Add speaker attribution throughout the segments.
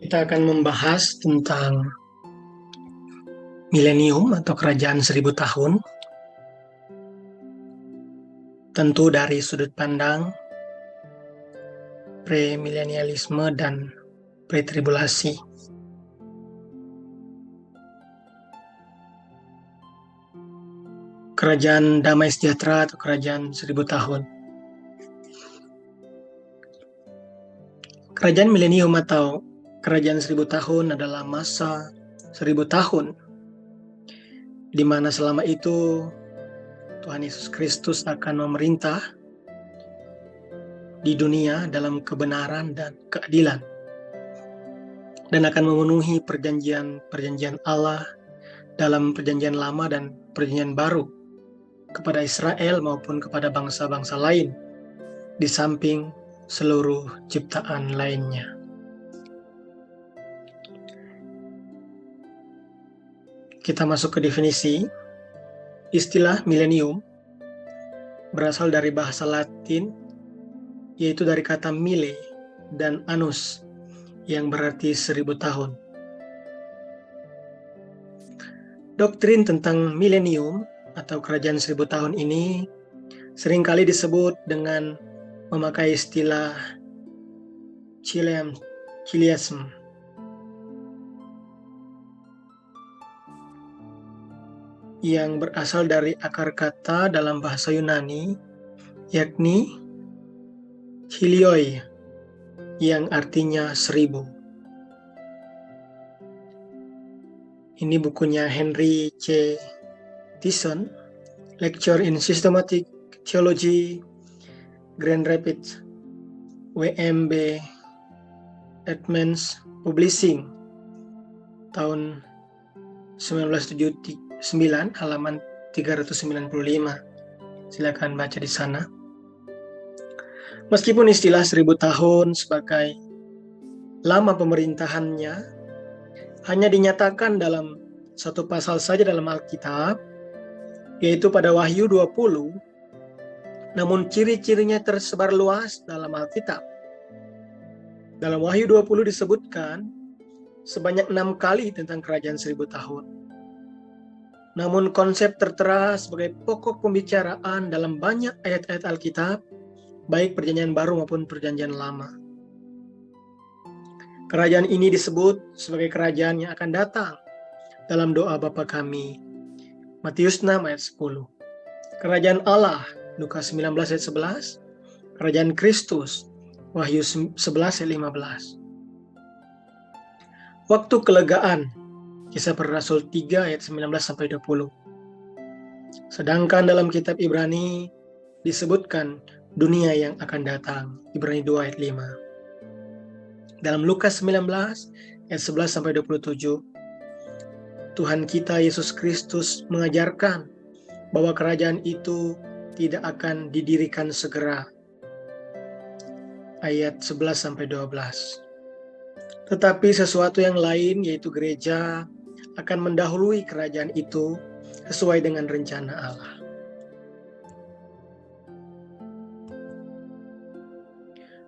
Speaker 1: Kita akan membahas tentang milenium atau kerajaan 1000 tahun, tentu dari sudut pandang premilenialisme dan pretribulasi. Kerajaan damai sejahtera atau kerajaan 1000 tahun. Kerajaan milenium atau kerajaan 1000 tahun adalah masa 1000 tahun, di mana selama itu Tuhan Yesus Kristus akan memerintah di dunia dalam kebenaran dan keadilan, dan akan memenuhi perjanjian Allah dalam perjanjian lama dan perjanjian baru kepada Israel maupun kepada bangsa-bangsa lain, di samping seluruh ciptaan lainnya. Kita masuk ke definisi. Istilah milenium berasal dari bahasa Latin, yaitu dari kata mille dan annus, yang berarti 1000 tahun. Doktrin tentang milenium atau kerajaan 1000 tahun ini seringkali disebut dengan memakai istilah chiliasm, yang berasal dari akar kata dalam bahasa Yunani, yakni chilioi, yang artinya 1000. Ini bukunya Henry C. Tyson, Lecture in Systematic Theology, Grand Rapids, WMB Edmonds Publishing, tahun 1979, halaman 395. Silakan baca di sana. Meskipun istilah 1000 tahun sebagai lama pemerintahannya hanya dinyatakan dalam satu pasal saja dalam Alkitab, yaitu pada Wahyu 20, namun ciri-cirinya tersebar luas dalam Alkitab. Dalam Wahyu 20 disebutkan sebanyak 6 kali tentang kerajaan 1000 tahun. Namun konsep tertera sebagai pokok pembicaraan dalam banyak ayat-ayat Alkitab, baik perjanjian baru maupun perjanjian lama. Kerajaan ini disebut sebagai kerajaan yang akan datang dalam doa Bapa kami, Matius 6 ayat 10. Kerajaan Allah, Lukas 19 ayat 11. Kerajaan Kristus, Wahyu 11 ayat 15. Waktu kelegaan, Kisah Para Rasul 3 ayat 19-20. Sedangkan dalam kitab Ibrani disebutkan dunia yang akan datang, Ibrani 2 ayat 5. Dalam Lukas 19 ayat 11-27, Tuhan kita Yesus Kristus mengajarkan bahwa kerajaan itu tidak akan didirikan segera. Ayat 11-12. Tetapi sesuatu yang lain, yaitu gereja, akan mendahului kerajaan itu sesuai dengan rencana Allah.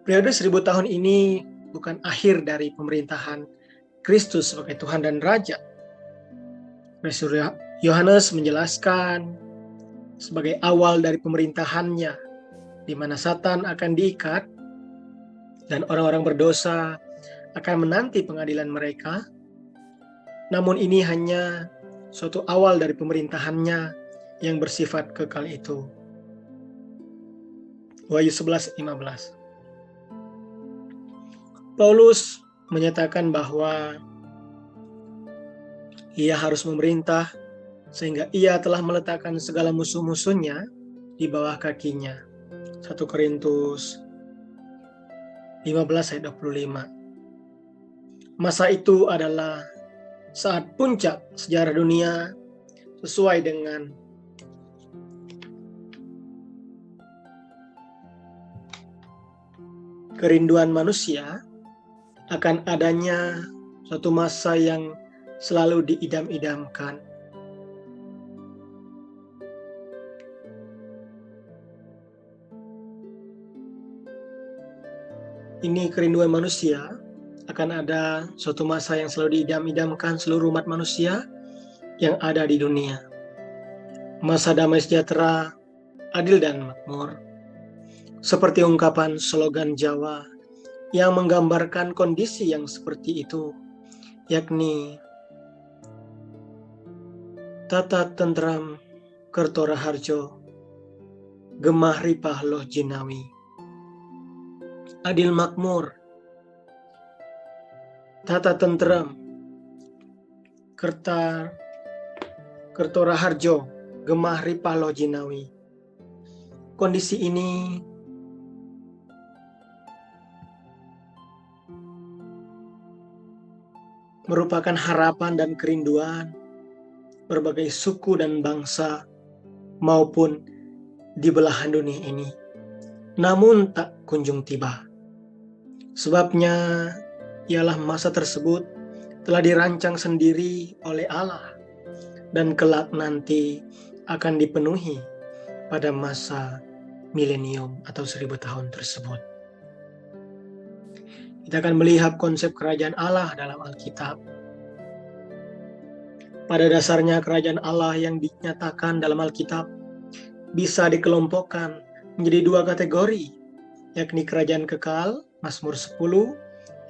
Speaker 1: Periode 1000 tahun ini bukan akhir dari pemerintahan Kristus sebagai Tuhan dan Raja. Rasul Yohanes menjelaskan sebagai awal dari pemerintahannya, di mana Satan akan diikat dan orang-orang berdosa akan menanti pengadilan mereka. Namun ini hanya suatu awal dari pemerintahannya yang bersifat kekal itu. Wahyu 11:15. Paulus menyatakan bahwa ia harus memerintah sehingga ia telah meletakkan segala musuh-musuhnya di bawah kakinya. 1 Korintus 15 ayat 25. Masa itu adalah saat puncak sejarah dunia, sesuai dengan kerinduan manusia akan adanya suatu masa yang selalu diidam-idamkan. Ini kerinduan manusia akan ada suatu masa yang selalu diidam-idamkan seluruh umat manusia yang ada di dunia. Masa damai sejahtera, adil dan makmur. Seperti ungkapan slogan Jawa yang menggambarkan kondisi yang seperti itu, yakni tata tentram Kerto Raharjo, gemah ripah loh jinawi. Adil makmur, tata tentram Kerto Raharjo, gemah ripah loh jinawi. Kondisi ini merupakan harapan dan kerinduan berbagai suku dan bangsa maupun di belahan dunia ini, namun tak kunjung tiba. Sebabnya ialah masa tersebut telah dirancang sendiri oleh Allah dan kelak nanti akan dipenuhi pada masa milenium atau 1000 tahun tersebut. Kita akan melihat konsep kerajaan Allah dalam Alkitab. Pada dasarnya kerajaan Allah yang dinyatakan dalam Alkitab bisa dikelompokkan menjadi 2 kategori, yakni kerajaan kekal, Mazmur 10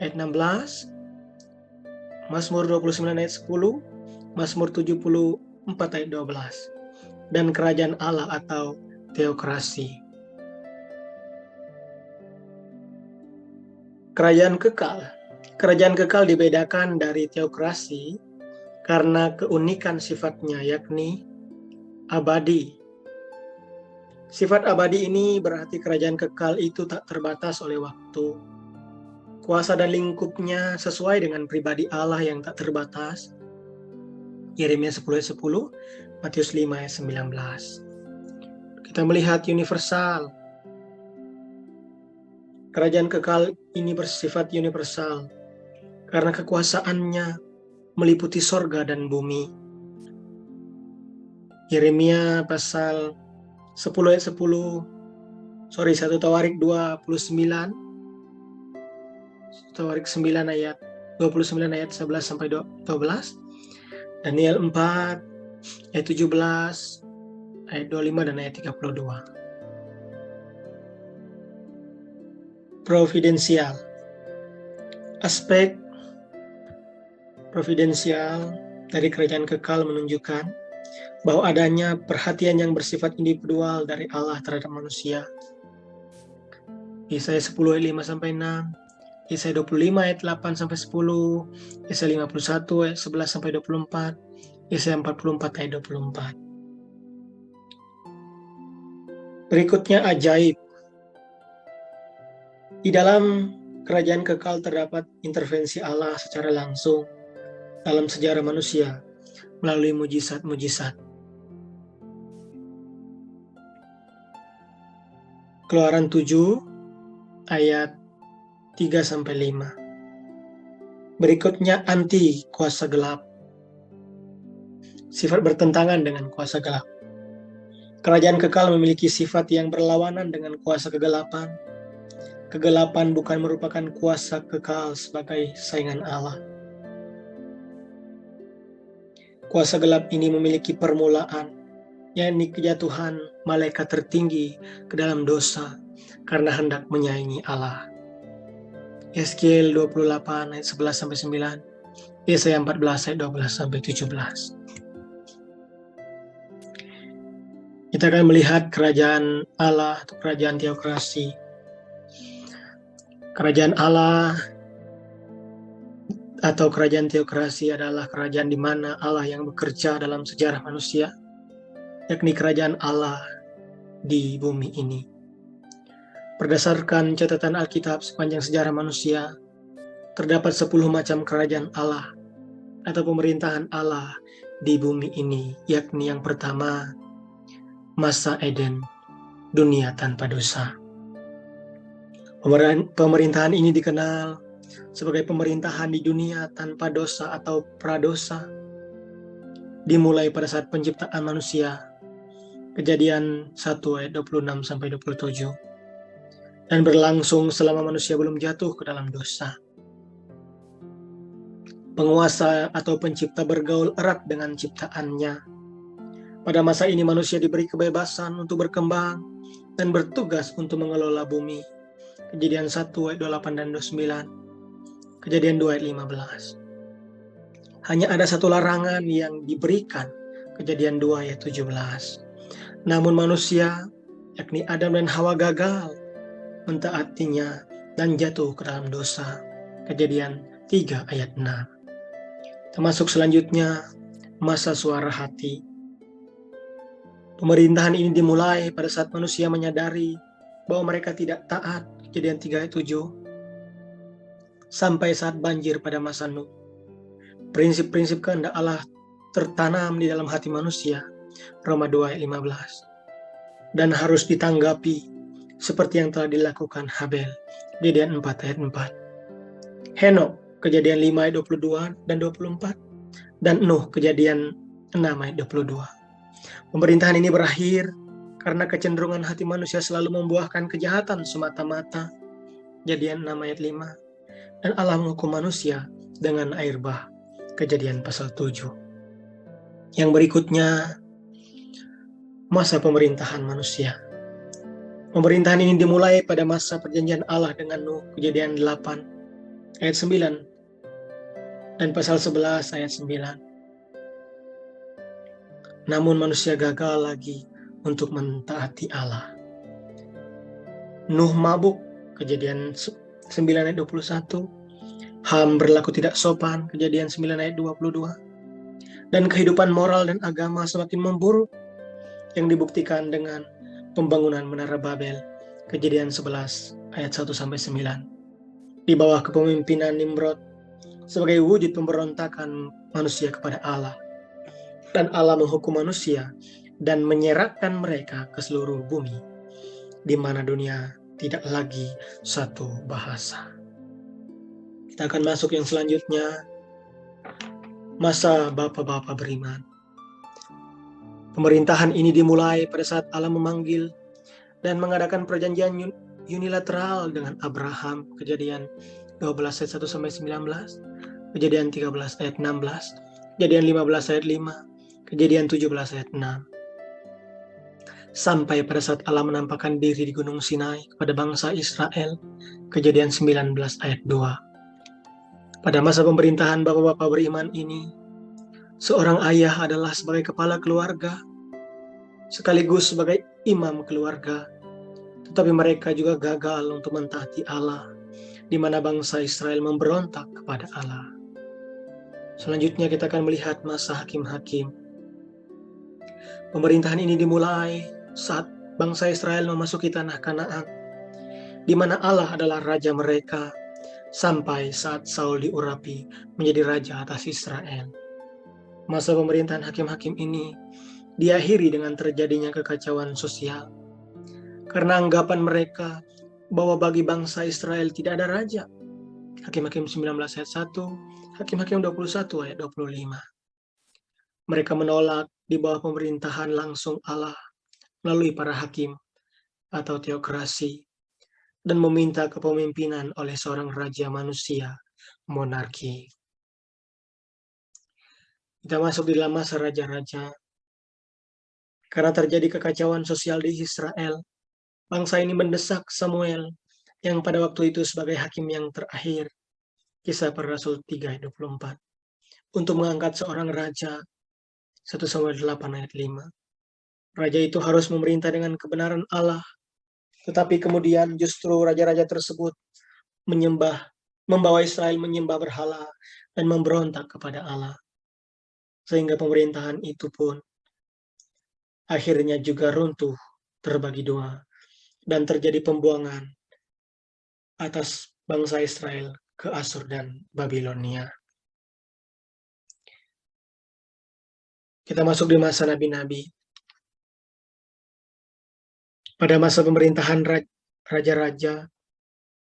Speaker 1: ayat 16, Mazmur 29 ayat 10, Mazmur 74 ayat 12, dan kerajaan Allah atau teokrasi. Kerajaan kekal dibedakan dari teokrasi karena keunikan sifatnya, yakni abadi. Sifat abadi ini berarti kerajaan kekal itu tak terbatas oleh waktu. Kuasa dan lingkupnya sesuai dengan pribadi Allah yang tak terbatas. Yeremia 10 ayat 10, Matius 5 ayat 19. Kita melihat universal. Kerajaan kekal ini bersifat universal karena kekuasaannya meliputi sorga dan bumi. Yeremia pasal 1 Tawarik 29, Tawarik 9 ayat 29 ayat 11 sampai 12, Daniel 4 ayat 17, ayat 25 dan ayat 32. Providensial. Aspek providensial dari kerajaan kekal menunjukkan bahwa adanya perhatian yang bersifat individual dari Allah terhadap manusia. Yesaya 10 ayat 5 sampai 6, Yesaya 25 ayat 8 sampai 10, Yesaya 51 ayat 11 sampai 24, Yesaya 44 ayat 24. Berikutnya ajaib. Di dalam kerajaan kekal terdapat intervensi Allah secara langsung dalam sejarah manusia melalui mujizat-mujizat. Keluaran 7 ayat 3 sampai 5. Berikutnya anti kuasa gelap. Sifat bertentangan dengan kuasa gelap. Kerajaan kekal memiliki sifat yang berlawanan dengan kuasa kegelapan. Kegelapan bukan merupakan kuasa kekal sebagai saingan Allah. Kuasa gelap ini memiliki permulaan, yakni kejatuhan malaikat tertinggi ke dalam dosa karena hendak menyaingi Allah. Yeskiel 28 ayat 11 sampai 9, Yesaya 14 ayat 12 sampai 17. Kita akan melihat kerajaan Allah atau kerajaan teokrasi. Kerajaan Allah atau kerajaan teokrasi adalah kerajaan di mana Allah yang bekerja dalam sejarah manusia, yakni kerajaan Allah di bumi ini. Berdasarkan catatan Alkitab sepanjang sejarah manusia, terdapat 10 macam kerajaan Allah atau pemerintahan Allah di bumi ini, yakni yang pertama, masa Eden, dunia tanpa dosa. Pemerintahan ini dikenal sebagai pemerintahan di dunia tanpa dosa atau pradosa, dimulai pada saat penciptaan manusia, Kejadian 1 ayat 26 sampai 27, dan berlangsung selama manusia belum jatuh ke dalam dosa. Penguasa atau pencipta bergaul erat dengan ciptaannya. Pada masa ini manusia diberi kebebasan untuk berkembang dan bertugas untuk mengelola bumi. Kejadian 1 ayat 28 dan 29. Kejadian 2 ayat 15. Hanya ada satu larangan yang diberikan. Kejadian 2 ayat 17. Namun manusia, yakni Adam dan Hawa, gagal mentaatinya dan jatuh ke dalam dosa. Kejadian 3 ayat 6. Termasuk selanjutnya masa suara hati. Pemerintahan ini dimulai pada saat manusia menyadari bahwa mereka tidak taat. Kejadian 3 ayat 7. Sampai saat banjir pada masa Nuh. Prinsip-prinsip kehendak Allah tertanam di dalam hati manusia. Roma 2 ayat 15. Dan harus ditanggapi seperti yang telah dilakukan Habel. Kejadian 4 ayat 4. Henok, Kejadian 5 ayat 22 dan 24. Dan Nuh, Kejadian 6 ayat 22. Pemerintahan ini berakhir karena kecenderungan hati manusia selalu membuahkan kejahatan semata-mata. Kejadian 6 ayat 5. Dan Allah menghukum manusia dengan air bah. Kejadian pasal 7. Yang berikutnya, masa pemerintahan manusia. Pemerintahan ini dimulai pada masa perjanjian Allah dengan Nuh. Kejadian 8 ayat 9 dan pasal 11 ayat 9. Namun manusia gagal lagi untuk mentaati Allah. Nuh mabuk. Kejadian 9 ayat 21. Ham berlaku tidak sopan. Kejadian 9 ayat 22. Dan kehidupan moral dan agama semakin memburuk, yang dibuktikan dengan pembangunan Menara Babel. Kejadian 11 ayat 1-9. Di bawah kepemimpinan Nimrod sebagai wujud pemberontakan manusia kepada Allah. Dan Allah menghukum manusia dan menyerahkan mereka ke seluruh bumi, di mana dunia tidak lagi satu bahasa. Kita akan masuk yang selanjutnya, masa Bapa-Bapa beriman. Pemerintahan ini dimulai pada saat Allah memanggil dan mengadakan perjanjian unilateral dengan Abraham. Kejadian 12 ayat 1-19, Kejadian 13 ayat 16, Kejadian 15 ayat 5, Kejadian 17 ayat 6. Sampai pada saat Allah menampakkan diri di Gunung Sinai kepada bangsa Israel. Kejadian 19 ayat 2. Pada masa pemerintahan Bapak-Bapak beriman ini, seorang ayah adalah sebagai kepala keluarga, sekaligus sebagai imam keluarga. Tetapi mereka juga gagal untuk mentaati Allah, di mana bangsa Israel memberontak kepada Allah. Selanjutnya kita akan melihat masa hakim-hakim. Pemerintahan ini dimulai saat bangsa Israel memasuki tanah Kanaan, di mana Allah adalah raja mereka, sampai saat Saul diurapi menjadi raja atas Israel. Masa pemerintahan hakim-hakim ini diakhiri dengan terjadinya kekacauan sosial, karena anggapan mereka bahwa bagi bangsa Israel tidak ada raja. Hakim-hakim 19 ayat 1, Hakim-hakim 21 ayat 25. Mereka menolak di bawah pemerintahan langsung Allah melalui para hakim atau teokrasi, dan meminta kepemimpinan oleh seorang raja manusia, monarki. Kita masuk di dalam masa raja-raja. Karena terjadi kekacauan sosial di Israel, bangsa ini mendesak Samuel yang pada waktu itu sebagai hakim yang terakhir, Kisah Para Rasul 3 ayat 24, untuk mengangkat seorang raja. 1 Samuel 8 ayat 5. Raja itu harus memerintah dengan kebenaran Allah, tetapi kemudian justru raja-raja tersebut membawa Israel menyembah berhala dan memberontak kepada Allah. Sehingga pemerintahan itu pun akhirnya juga runtuh, terbagi dua, dan terjadi pembuangan atas bangsa Israel ke Asur dan Babilonia. Kita masuk di masa nabi-nabi. Pada masa pemerintahan raja-raja,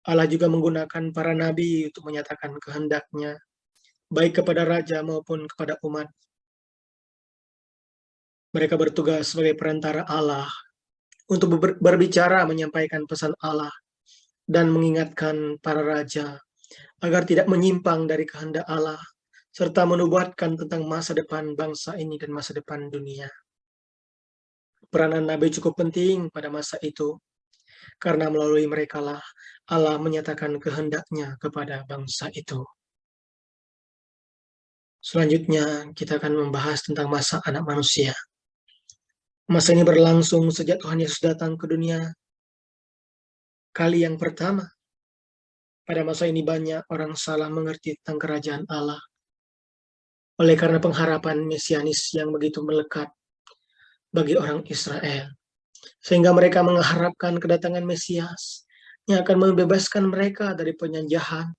Speaker 1: Allah juga menggunakan para nabi untuk menyatakan kehendaknya, baik kepada raja maupun kepada umat. Mereka bertugas sebagai perantara Allah untuk berbicara, menyampaikan pesan Allah, dan mengingatkan para raja agar tidak menyimpang dari kehendak Allah serta menubuatkan tentang masa depan bangsa ini dan masa depan dunia. Peranan nabi cukup penting pada masa itu, karena melalui merekalah Allah menyatakan kehendaknya kepada bangsa itu. Selanjutnya, kita akan membahas tentang masa anak manusia. Masa ini berlangsung sejak Tuhan Yesus datang ke dunia kali yang pertama. Pada masa ini banyak orang salah mengerti tentang kerajaan Allah. Oleh karena pengharapan mesianis yang begitu melekat bagi orang Israel, sehingga mereka mengharapkan kedatangan Mesias yang akan membebaskan mereka dari penjajahan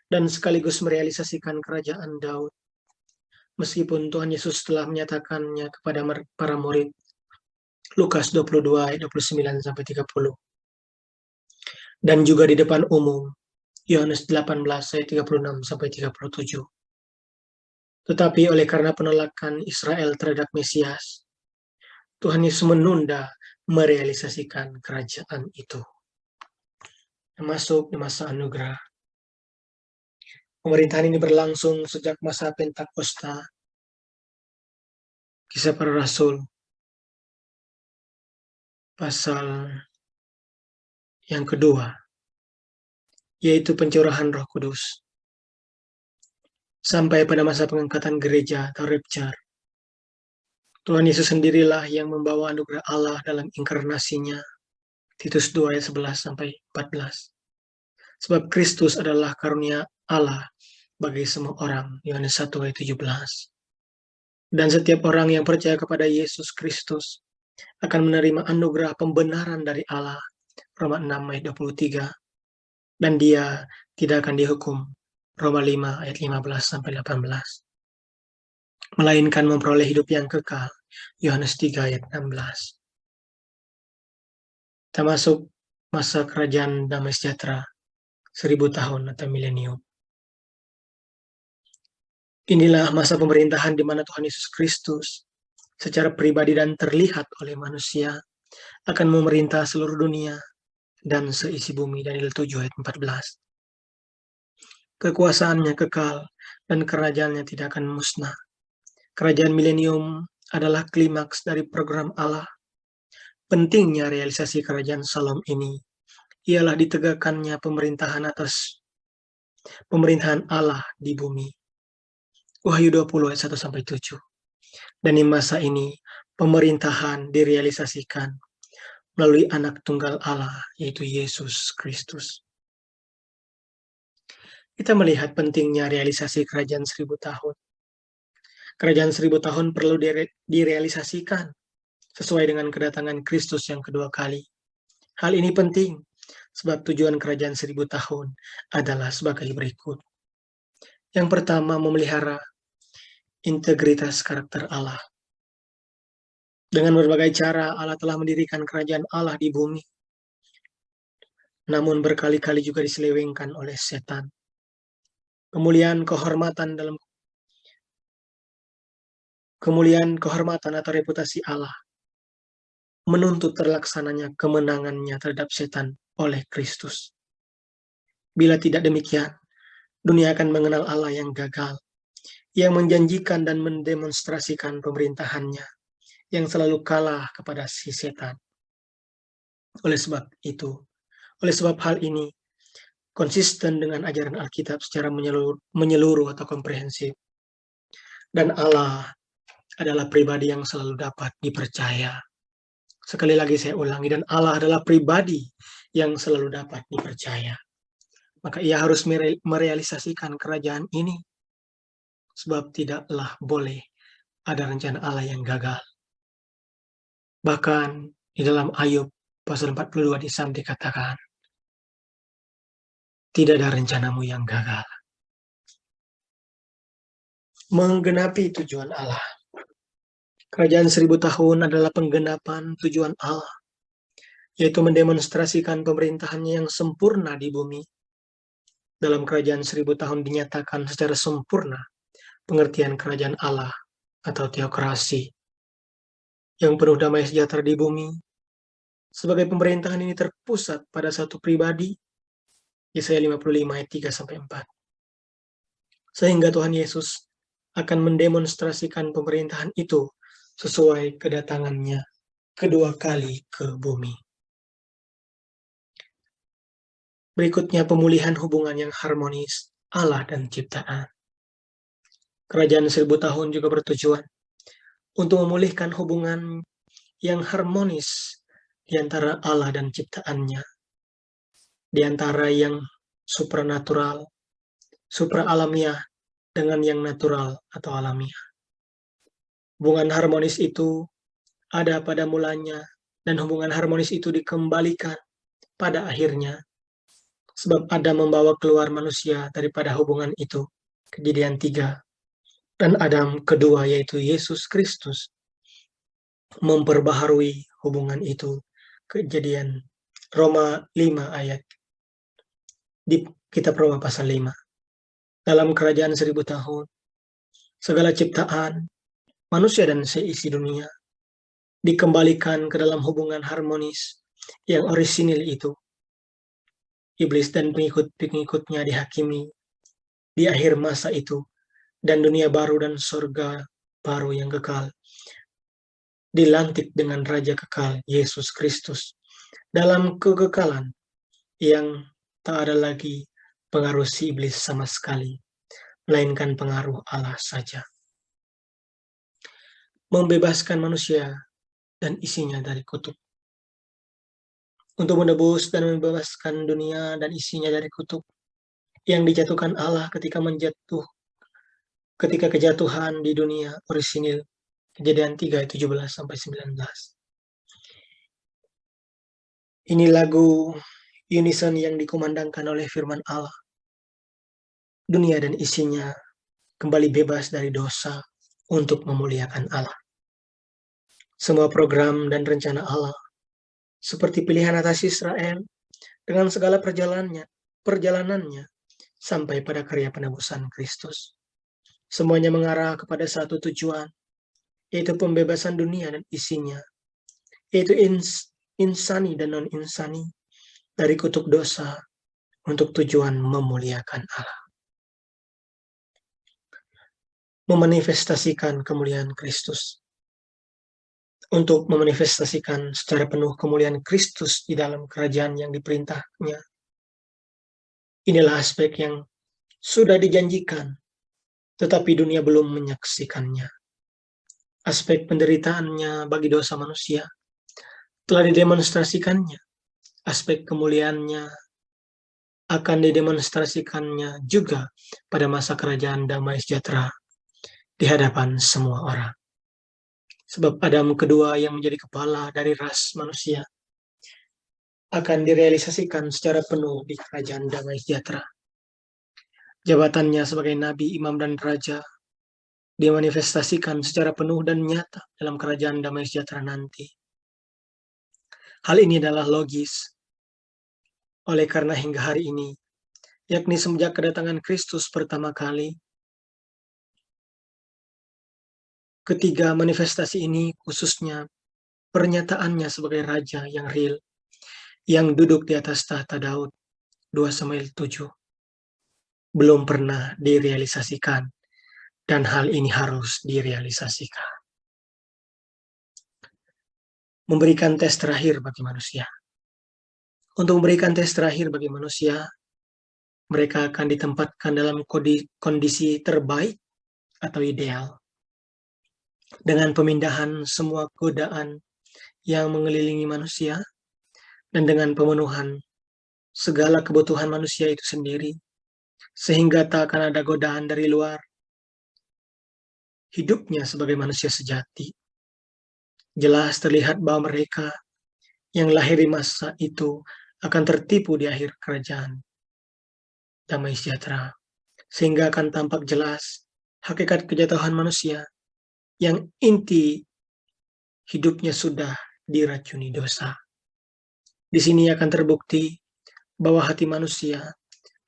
Speaker 1: dan sekaligus merealisasikan kerajaan Daud. Meskipun Tuhan Yesus telah menyatakannya kepada para murid, Lukas 22 ayat 29-30. Dan juga di depan umum, Yohanes 18 ayat 36-37. Tetapi oleh karena penolakan Israel terhadap Mesias, Tuhan Yesus menunda merealisasikan kerajaan itu. Masuk di masa anugerah. Pemerintahan ini berlangsung sejak masa Pentakosta, Kisah Para Rasul, pasal yang kedua, yaitu pencurahan Roh Kudus, sampai pada masa pengangkatan gereja atau rapture. Tuhan Yesus sendirilah yang membawa anugerah Allah dalam inkarnasinya. Titus 2 ayat 11-14. Sebab Kristus adalah karunia Allah bagi semua orang. Yohanes 1 ayat 17. Dan setiap orang yang percaya kepada Yesus Kristus akan menerima anugerah pembenaran dari Allah. Roma 6 ayat 23. Dan dia tidak akan dihukum. Roma 5 ayat 15-18. Melainkan memperoleh hidup yang kekal. Yohanes 3 ayat 16. Kita masuk masa kerajaan damai sejahtera 1000 tahun atau milenium. Inilah masa pemerintahan di mana Tuhan Yesus Kristus secara pribadi dan terlihat oleh manusia akan memerintah seluruh dunia dan seisi bumi. Daniel 7 ayat 14. Kekuasaannya kekal dan kerajaannya tidak akan musnah. Kerajaan milenium adalah klimaks dari program Allah. Pentingnya realisasi kerajaan Shalom ini ialah ditegakkannya pemerintahan Allah di bumi. Wahyu 20 ayat 1-7. Dan di masa ini pemerintahan direalisasikan melalui anak tunggal Allah, yaitu Yesus Kristus. Kita melihat pentingnya realisasi kerajaan 1000 tahun. Kerajaan 1000 tahun perlu direalisasikan sesuai dengan kedatangan Kristus yang kedua kali. Hal ini penting, sebab tujuan kerajaan 1000 tahun adalah sebagai berikut. Yang pertama, memelihara integritas karakter Allah. Dengan berbagai cara, Allah telah mendirikan kerajaan Allah di bumi, namun berkali-kali juga diselewengkan oleh setan. Kemuliaan kehormatan atau reputasi Allah menuntut terlaksananya kemenangannya terhadap setan oleh Kristus. Bila tidak demikian, dunia akan mengenal Allah yang gagal, yang menjanjikan dan mendemonstrasikan pemerintahannya, yang selalu kalah kepada si setan. Oleh sebab hal ini, konsisten dengan ajaran Alkitab secara menyeluruh atau komprehensif. Dan Allah adalah pribadi yang selalu dapat dipercaya. Sekali lagi saya ulangi, dan Allah adalah pribadi yang selalu dapat dipercaya. Maka ia harus merealisasikan kerajaan ini, sebab tidaklah boleh ada rencana Allah yang gagal. Bahkan di dalam Ayub pasal 42 di sana dikatakan, tidak ada rencanamu yang gagal. Menggenapi tujuan Allah. Kerajaan 1000 tahun adalah penggenapan tujuan Allah, yaitu mendemonstrasikan pemerintahannya yang sempurna di bumi. Dalam kerajaan 1000 tahun dinyatakan secara sempurna pengertian kerajaan Allah atau teokrasi yang penuh damai sejahtera di bumi. Sebagai pemerintahan ini terpusat pada satu pribadi, Yesaya 55 ayat 3-4. Sehingga Tuhan Yesus akan mendemonstrasikan pemerintahan itu sesuai kedatangannya kedua kali ke bumi. Berikutnya pemulihan hubungan yang harmonis Allah dan ciptaan. Kerajaan 1000 tahun juga bertujuan untuk memulihkan hubungan yang harmonis di antara Allah dan ciptaannya, di antara yang supranatural, supra-alamiah dengan yang natural atau alamiah. Hubungan harmonis itu ada pada mulanya, dan hubungan harmonis itu dikembalikan pada akhirnya, sebab Adam membawa keluar manusia daripada hubungan itu. Kejadian 3. Dan Adam kedua, yaitu Yesus Kristus, memperbaharui hubungan itu. Kejadian Roma 5 ayat. Di kitab Roma pasal 5. Dalam kerajaan 1000 tahun, segala ciptaan, manusia dan seisi dunia, dikembalikan ke dalam hubungan harmonis yang orisinil itu. Iblis dan pengikut-pengikutnya dihakimi di akhir masa itu, dan dunia baru dan surga baru yang kekal dilantik dengan Raja kekal Yesus Kristus dalam kekekalan yang tak ada lagi pengaruh si iblis sama sekali, melainkan pengaruh Allah saja. Membebaskan manusia dan isinya dari kutuk. Untuk menebus dan membebaskan dunia dan isinya dari kutuk yang dijatuhkan Allah ketika kejatuhan di dunia orisinil. Kejadian 3, 17-19. Ini lagu unison yang dikumandangkan oleh firman Allah. Dunia dan isinya kembali bebas dari dosa untuk memuliakan Allah. Semua program dan rencana Allah, seperti pilihan atas Israel, dengan segala perjalanannya sampai pada karya penebusan Kristus. Semuanya mengarah kepada satu tujuan, yaitu pembebasan dunia dan isinya, yaitu insani dan non-insani dari kutuk dosa untuk tujuan memuliakan Allah. Memanifestasikan kemuliaan Kristus. Untuk memanifestasikan secara penuh kemuliaan Kristus di dalam kerajaan yang diperintahnya. Inilah aspek yang sudah dijanjikan, tetapi dunia belum menyaksikannya. Aspek penderitaannya bagi dosa manusia telah didemonstrasikannya. Aspek kemuliaannya akan didemonstrasikannya juga pada masa kerajaan damai sejahtera di hadapan semua orang. Sebab Adam kedua yang menjadi kepala dari ras manusia akan direalisasikan secara penuh di kerajaan damai sejahtera. Jabatannya sebagai nabi, imam, dan raja dimanifestasikan secara penuh dan nyata dalam kerajaan damai sejahtera nanti. Hal ini adalah logis, oleh karena hingga hari ini, yakni semenjak kedatangan Kristus pertama kali, ketiga manifestasi ini khususnya pernyataannya sebagai raja yang real, yang duduk di atas tahta Daud, 2 Samuel 7, belum pernah direalisasikan, dan hal ini harus direalisasikan. Memberikan tes terakhir bagi manusia. Untuk memberikan tes terakhir bagi manusia, mereka akan ditempatkan dalam kondisi terbaik atau ideal, dengan pemindahan semua godaan yang mengelilingi manusia, dan dengan pemenuhan segala kebutuhan manusia itu sendiri, sehingga tak akan ada godaan dari luar hidupnya sebagai manusia sejati. Jelas terlihat bahwa mereka yang lahir di masa itu akan tertipu di akhir kerajaan damai sejahtera, sehingga akan tampak jelas hakikat kejatuhan manusia yang inti hidupnya sudah diracuni dosa. Di sini akan terbukti bahwa hati manusia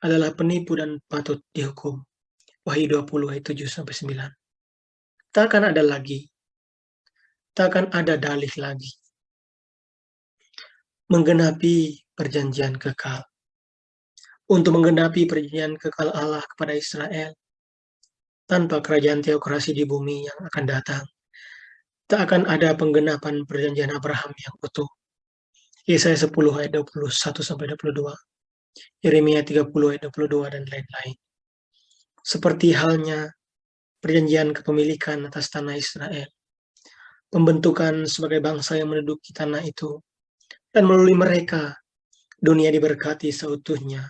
Speaker 1: adalah penipu dan patut dihukum. Wahyu 20 ayat 7-9. Tak akan ada dalih lagi. Menggenapi perjanjian kekal. Untuk menggenapi perjanjian kekal Allah kepada Israel, tanpa kerajaan teokrasi di bumi yang akan datang, tak akan ada penggenapan perjanjian Abraham yang utuh. Yesaya 10 ayat 21-22, Yeremia 30 ayat 22, dan lain-lain. Seperti halnya perjanjian kepemilikan atas tanah Israel, pembentukan sebagai bangsa yang menduduki tanah itu, dan melalui mereka dunia diberkati seutuhnya,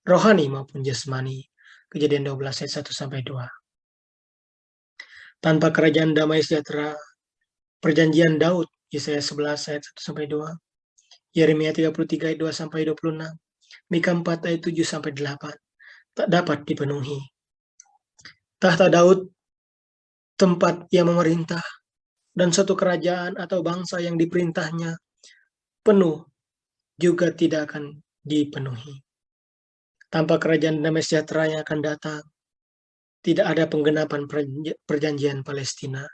Speaker 1: rohani maupun jasmani. Kejadian 12 ayat 1-2. Tanpa kerajaan damai sejahtera, perjanjian Daud, Yesaya 11 ayat 1-2, Yeremia 33 ayat 2-26, Mika 4 ayat 7-8, tak dapat dipenuhi. Tahta Daud, tempat ia memerintah, dan suatu kerajaan atau bangsa yang diperintahnya penuh, juga tidak akan dipenuhi. Tanpa kerajaan damai sejahtera yang akan datang, tidak ada penggenapan perjanjian Palestina.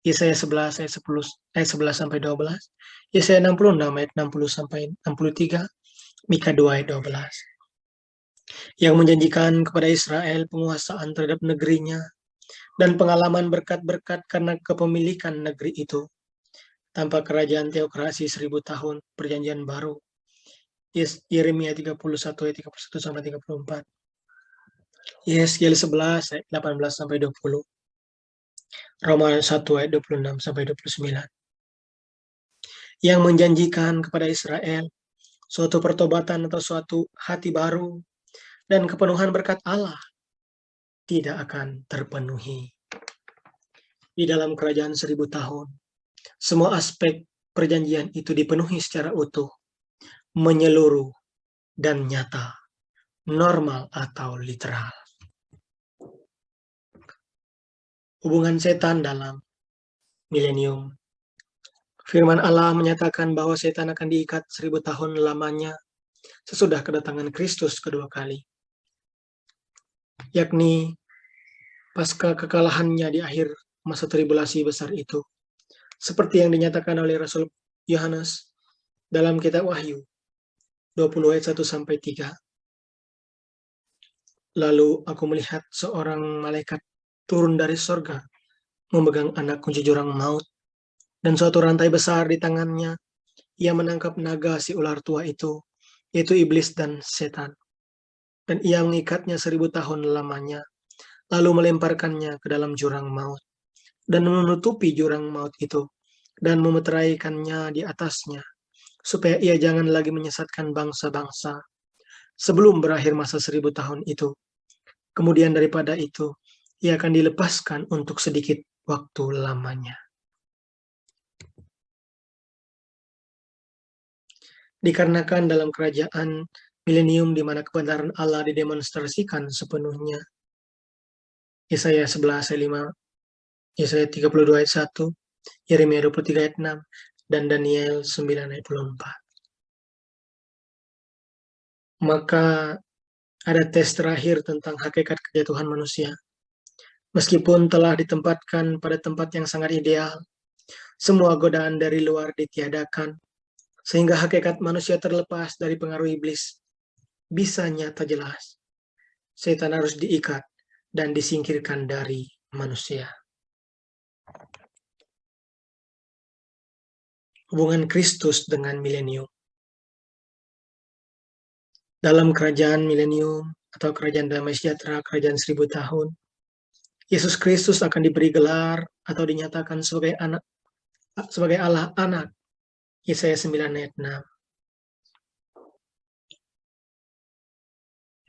Speaker 1: Yesaya 11 ayat 11-12, Yesaya 66 ayat 60-63, Mika 2 ayat 12. Yang menjanjikan kepada Israel penguasaan terhadap negerinya dan pengalaman berkat-berkat karena kepemilikan negeri itu. Tanpa kerajaan teokrasi 1000 tahun perjanjian baru. Yeremia 31 ayat 31-34. Yeskiel 11 ayat 18-20. Roma 1 ayat 26-29. Yang menjanjikan kepada Israel suatu pertobatan atau suatu hati baru dan kepenuhan berkat Allah tidak akan terpenuhi. Di dalam kerajaan 1000 tahun, semua aspek perjanjian itu dipenuhi secara utuh, menyeluruh, dan nyata, normal atau literal. Hubungan setan dalam milenium. Firman Allah menyatakan bahwa setan akan diikat 1000 tahun lamanya sesudah kedatangan Kristus kedua kali, yakni pasca kekalahannya di akhir masa tribulasi besar itu, seperti yang dinyatakan oleh Rasul Yohanes dalam kitab Wahyu 20 ayat 1-3. Lalu aku melihat seorang malaikat turun dari sorga, memegang anak kunci jurang maut, dan suatu rantai besar di tangannya. Ia menangkap naga si ular tua itu, yaitu iblis dan setan. Dan ia mengikatnya 1000 tahun lamanya, lalu melemparkannya ke dalam jurang maut, dan menutupi jurang maut itu, dan memeteraikannya di atasnya, supaya ia jangan lagi menyesatkan bangsa-bangsa, sebelum berakhir masa 1000 tahun itu. Kemudian daripada itu, ia akan dilepaskan untuk sedikit waktu lamanya. Dikarenakan dalam kerajaan milenium di mana kebenaran Allah didemonstrasikan sepenuhnya. Yesaya 11 ayat 5, Yesaya 32 ayat 1, Yeremia 23 ayat 6, dan Daniel 9 ayat 24. Maka ada tes terakhir tentang hakikat kejatuhan manusia. Meskipun telah ditempatkan pada tempat yang sangat ideal, semua godaan dari luar ditiadakan, sehingga hakikat manusia terlepas dari pengaruh iblis bisa nyata jelas. Setan harus diikat dan disingkirkan dari manusia. Hubungan Kristus dengan milenium. Dalam kerajaan milenium atau kerajaan damai sejahtera, kerajaan 1000 tahun, Yesus Kristus akan diberi gelar atau dinyatakan sebagai Allah anak. Yesaya 9 ayat 6.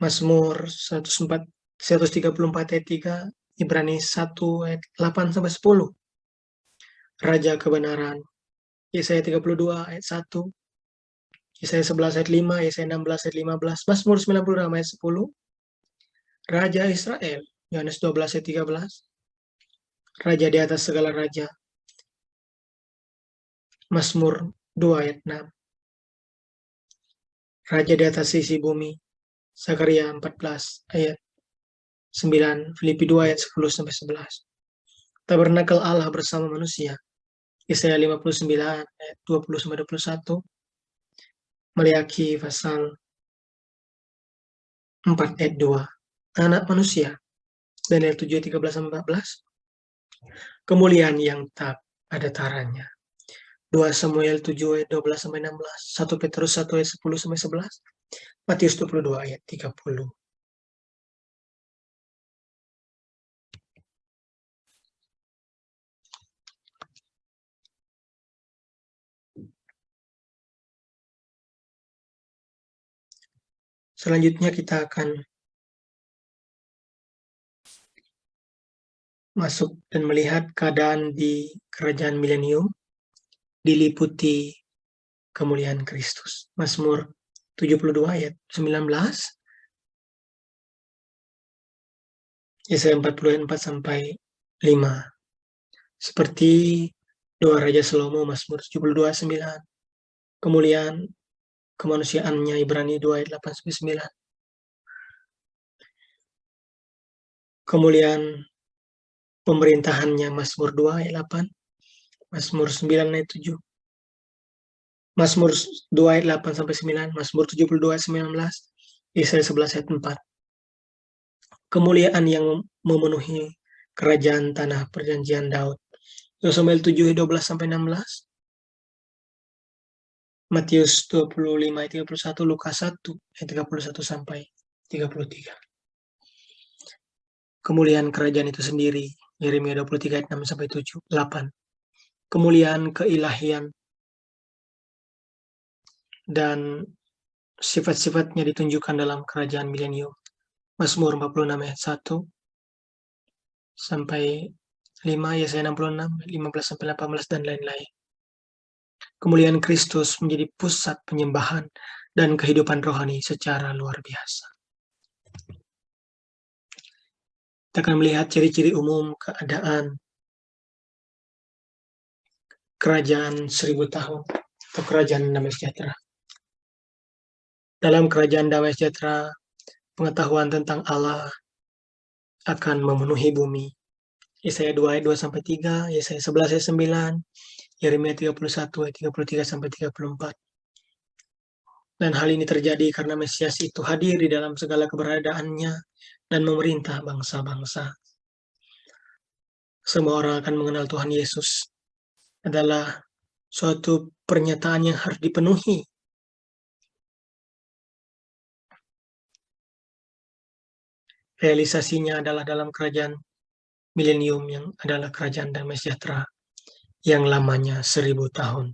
Speaker 1: Mazmur 134 ayat 3, Ibrani 1 ayat 8-10. Raja kebenaran, Yesaya 32 ayat 1, Yesaya 11 ayat 5, Yesaya 16 ayat 15, Mazmur 96 ayat 10. Raja Israel, Yohanes 12 ayat 13. Raja di atas segala raja, Mazmur 2 ayat 6. Raja di atas sisi bumi, Zakaria 14 ayat 9, Filipi 2 ayat 10-11. Tabernakel Allah bersama manusia, Yesaya 59 ayat 20-21, Maliaki pasal 4 ayat 2. Anak manusia, Daniel 7 ayat 13-14. Kemuliaan yang tak ada taranya. 2 Samuel 7 ayat 12-16. 1 Petrus 1 ayat 10-11. Matius 22 ayat 30. Selanjutnya kita akan masuk dan melihat keadaan di kerajaan milenium diliputi kemuliaan Kristus. Mazmur 72 ayat 19, Yesaya 40 ayat 4 sampai 5. Seperti doa Raja Salomo, Mazmur 72 9. Kemuliaan kemanusiaannya, Ibrani 2 ayat 8 sampai 9. Kemuliaan pemerintahannya, Mazmur 2 ayat 8, Mazmur 9 ayat 7. Mazmur 2 ayat 8 sampai 9, Mazmur 72 ayat 19, Yesaya 11 ayat 4. Kemuliaan yang memenuhi kerajaan tanah perjanjian Daud. Samuel 7 ayat 12 sampai 16. Matius 25 ayat 31, Lukas 1 ayat 31 sampai 33. Kemuliaan kerajaan itu sendiri, Yeremia 23 ayat 6 sampai 7, 8. Kemuliaan keilahian dan sifat-sifatnya ditunjukkan dalam kerajaan milenium. Mazmur 46 ayat 1 sampai 5, Yesaya 66, 15 sampai 18, dan lain-lain. Kemuliaan Kristus menjadi pusat penyembahan dan kehidupan rohani secara luar biasa. Kita akan melihat ciri-ciri umum keadaan kerajaan 1000 tahun atau kerajaan damai sejahtera. Dalam kerajaan damai sejahtera, pengetahuan tentang Allah akan memenuhi bumi. Yesaya 2 ayat 2 sampai 3, Yesaya 11 ayat 9, Yeremia 31 ayat 33 sampai 34. Dan hal ini terjadi karena Mesias itu hadir di dalam segala keberadaannya dan memerintah bangsa-bangsa. Semua orang akan mengenal Tuhan Yesus adalah suatu pernyataan yang harus dipenuhi. Realisasinya adalah dalam kerajaan milenium yang adalah kerajaan damai sejahtera yang lamanya 1000 tahun.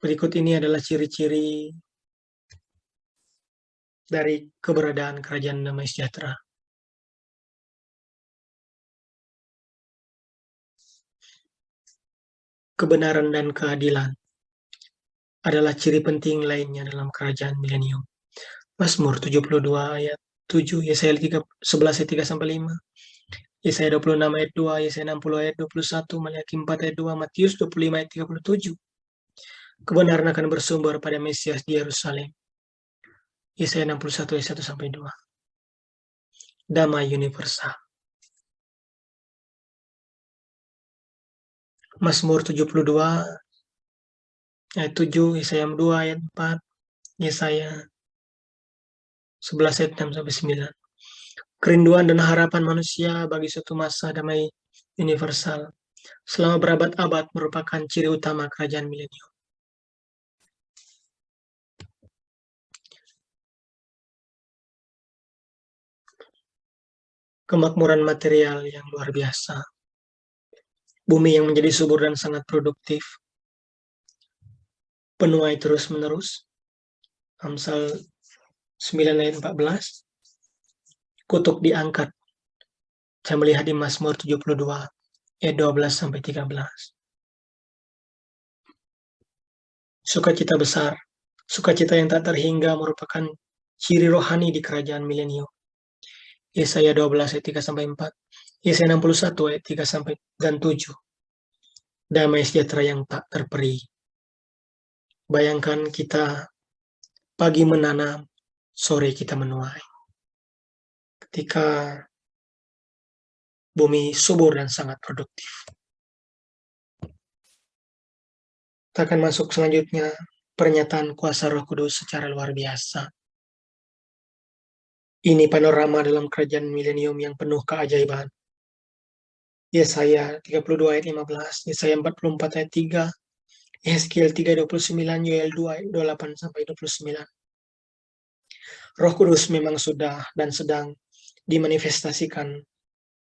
Speaker 1: Berikut ini adalah ciri-ciri dari keberadaan kerajaan damai sejahtera. Kebenaran dan keadilan adalah ciri penting lainnya dalam kerajaan milenium. Mazmur 72 ayat 7, Yesaya 11 ayat 3 sampai 5, Yesaya 26 ayat 2, Yesaya 60 ayat 21, Maliaki 4 ayat 2, Matius 25 ayat 37. Kebenaran akan bersumber pada Mesias di Yerusalem. Yesaya 61 ayat 1 sampai 2. Damai universal. Mazmur 72 ayat 7, Yesaya 2 ayat 4, Yesaya 11 ayat 6 sampai 9. Kerinduan dan harapan manusia bagi suatu masa damai universal selama berabad-abad merupakan ciri utama kerajaan milenium. Kemakmuran material yang luar biasa. Bumi yang menjadi subur dan sangat produktif. Penuai terus-menerus. Amsal 9 ayat 14. Kutuk diangkat. Saya melihat di Mazmur 72 ayat 12 sampai 13. Sukacita besar, sukacita yang tak terhingga merupakan ciri rohani di kerajaan milenium. Yesaya 12 ayat 3 sampai 4. Yesaya 61 ayat 3 sampai dan 7. Damai sejahtera yang tak terperi. Bayangkan kita pagi menanam, sore kita menuai. Ketika bumi subur dan sangat produktif. Kita akan masuk selanjutnya, pernyataan kuasa Roh Kudus secara luar biasa. Ini panorama dalam kerajaan milenium yang penuh keajaiban. Yesaya 32 ayat 15, Yesaya 44 ayat 3, Yeskiel 3:29, Yoel 2 ayat 28 sampai 29. Roh Kudus memang sudah dan sedang dimanifestasikan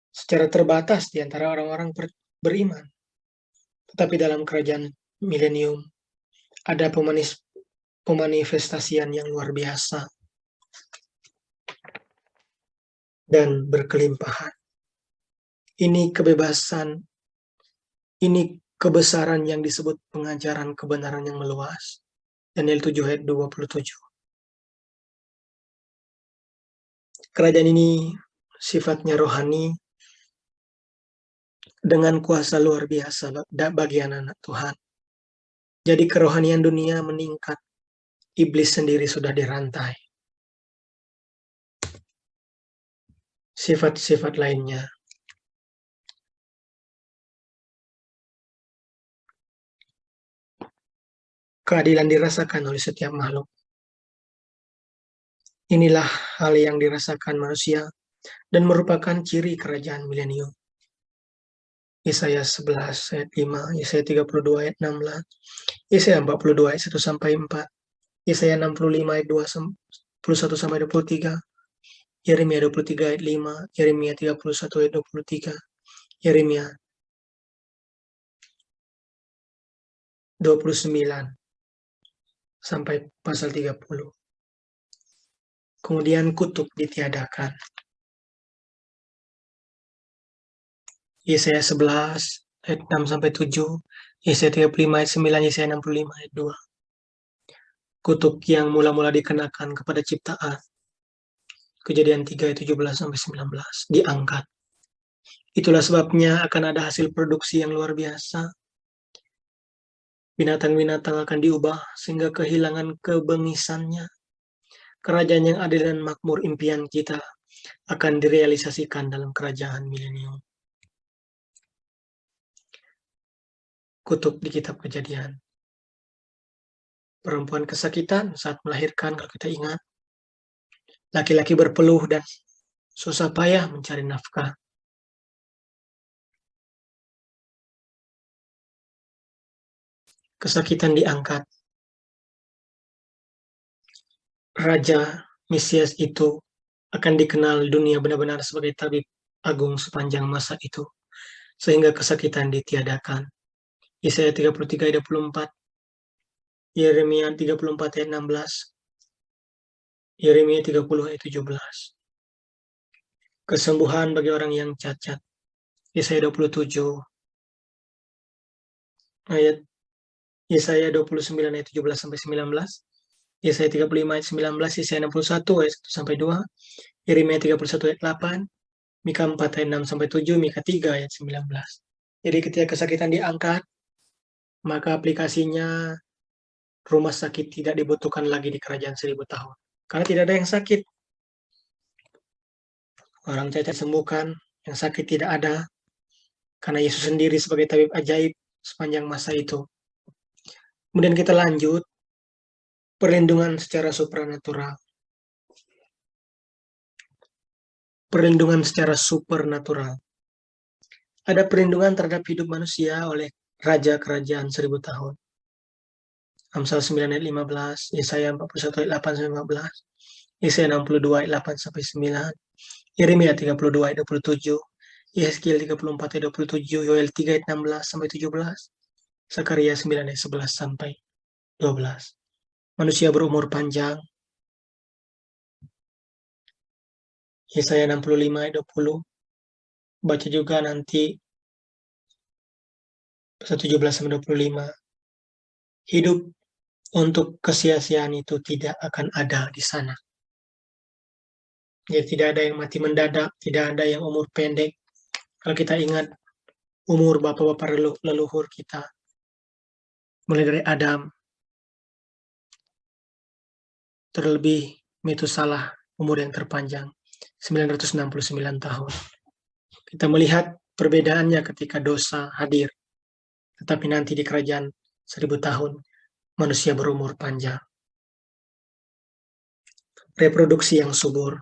Speaker 1: secara terbatas di antara orang-orang beriman. Tetapi dalam kerajaan milenium ada pemanifestasian yang luar biasa dan berkelimpahan. Ini kebebasan, ini kebesaran yang disebut pengajaran kebenaran yang meluas. Daniel 7 ayat 27. Kerajaan ini sifatnya rohani dengan kuasa luar biasa bagi anak-anak Tuhan. Jadi kerohanian dunia meningkat, iblis sendiri sudah dirantai. Sifat-sifat lainnya. Keadilan dirasakan oleh setiap makhluk. Inilah hal yang dirasakan manusia dan merupakan ciri kerajaan milenium. Yesaya 11 ayat 5, Yesaya 32 ayat 16, Yesaya 42 ayat 1 sampai 4, Yesaya 65 ayat 21 sampai 23, Yeremia 23 ayat 5, Yeremia 31 ayat 23, Yeremia 29 sampai pasal 30. Kemudian kutuk ditiadakan. Yesaya 11 ayat 6 sampai 7, Yesaya 35 ayat 9, Yesaya 65 ayat 2. Kutuk yang mula-mula dikenakan kepada ciptaan. Kejadian 3 ayat 17 sampai 19 diangkat. Itulah sebabnya akan ada hasil produksi yang luar biasa. Binatang-binatang akan diubah sehingga kehilangan kebengisannya. Kerajaan yang adil dan makmur impian kita akan direalisasikan dalam kerajaan milenium. Kutub di kitab Kejadian. Perempuan kesakitan saat melahirkan, kalau kita ingat. Laki-laki berpeluh dan susah payah mencari nafkah. Kesakitan diangkat. Raja Mesias itu akan dikenal dunia benar-benar sebagai tabib agung sepanjang masa itu. Sehingga kesakitan ditiadakan. Yesaya 33 ayat 24, Yeremia 34 ayat 16, Yeremia 30 ayat 17. Kesembuhan bagi orang yang cacat. Yesaya 27 ayat Yesaya 29 ayat 17 sampai 19. Yesaya 35 ayat 19, Yesaya 61 ayat 1 sampai 2, Yeremia 31 ayat 8, Mika 4 ayat 6 sampai 7, Mika 3 ayat 19. Jadi ketika kesakitan diangkat, maka aplikasinya rumah sakit tidak dibutuhkan lagi di kerajaan 1000 tahun. Karena tidak ada yang sakit. Orang cacat sembuhkan, yang sakit tidak ada. Karena Yesus sendiri sebagai tabib ajaib sepanjang masa itu. Kemudian kita lanjut, perlindungan secara supranatural. Perlindungan secara supernatural. Ada perlindungan terhadap hidup manusia oleh raja kerajaan 1000 tahun. Amsal 9 ayat 15, Yesaya 41 ayat 8 sampai 15, Yesaya 62 ayat 8 sampai 9, Yeremia 32 ayat 27, Yeskiel 34 ayat 27, Yoel 3 ayat 16 sampai 17, Sakaria 9 ayat 11 sampai 12. Manusia berumur panjang. Yesaya 65 ayat 20. Baca juga nanti pasal 17 sampai 25. Hidup untuk kesia-siaan itu tidak akan ada di sana. Jadi tidak ada yang mati mendadak, tidak ada yang umur pendek. Kalau kita ingat umur bapak-bapak leluhur kita, mulai dari Adam, terlebih Metusalah, umur yang terpanjang, 969 tahun. Kita melihat perbedaannya ketika dosa hadir. Tetapi nanti di kerajaan 1000 tahun, manusia berumur panjang. Reproduksi yang subur.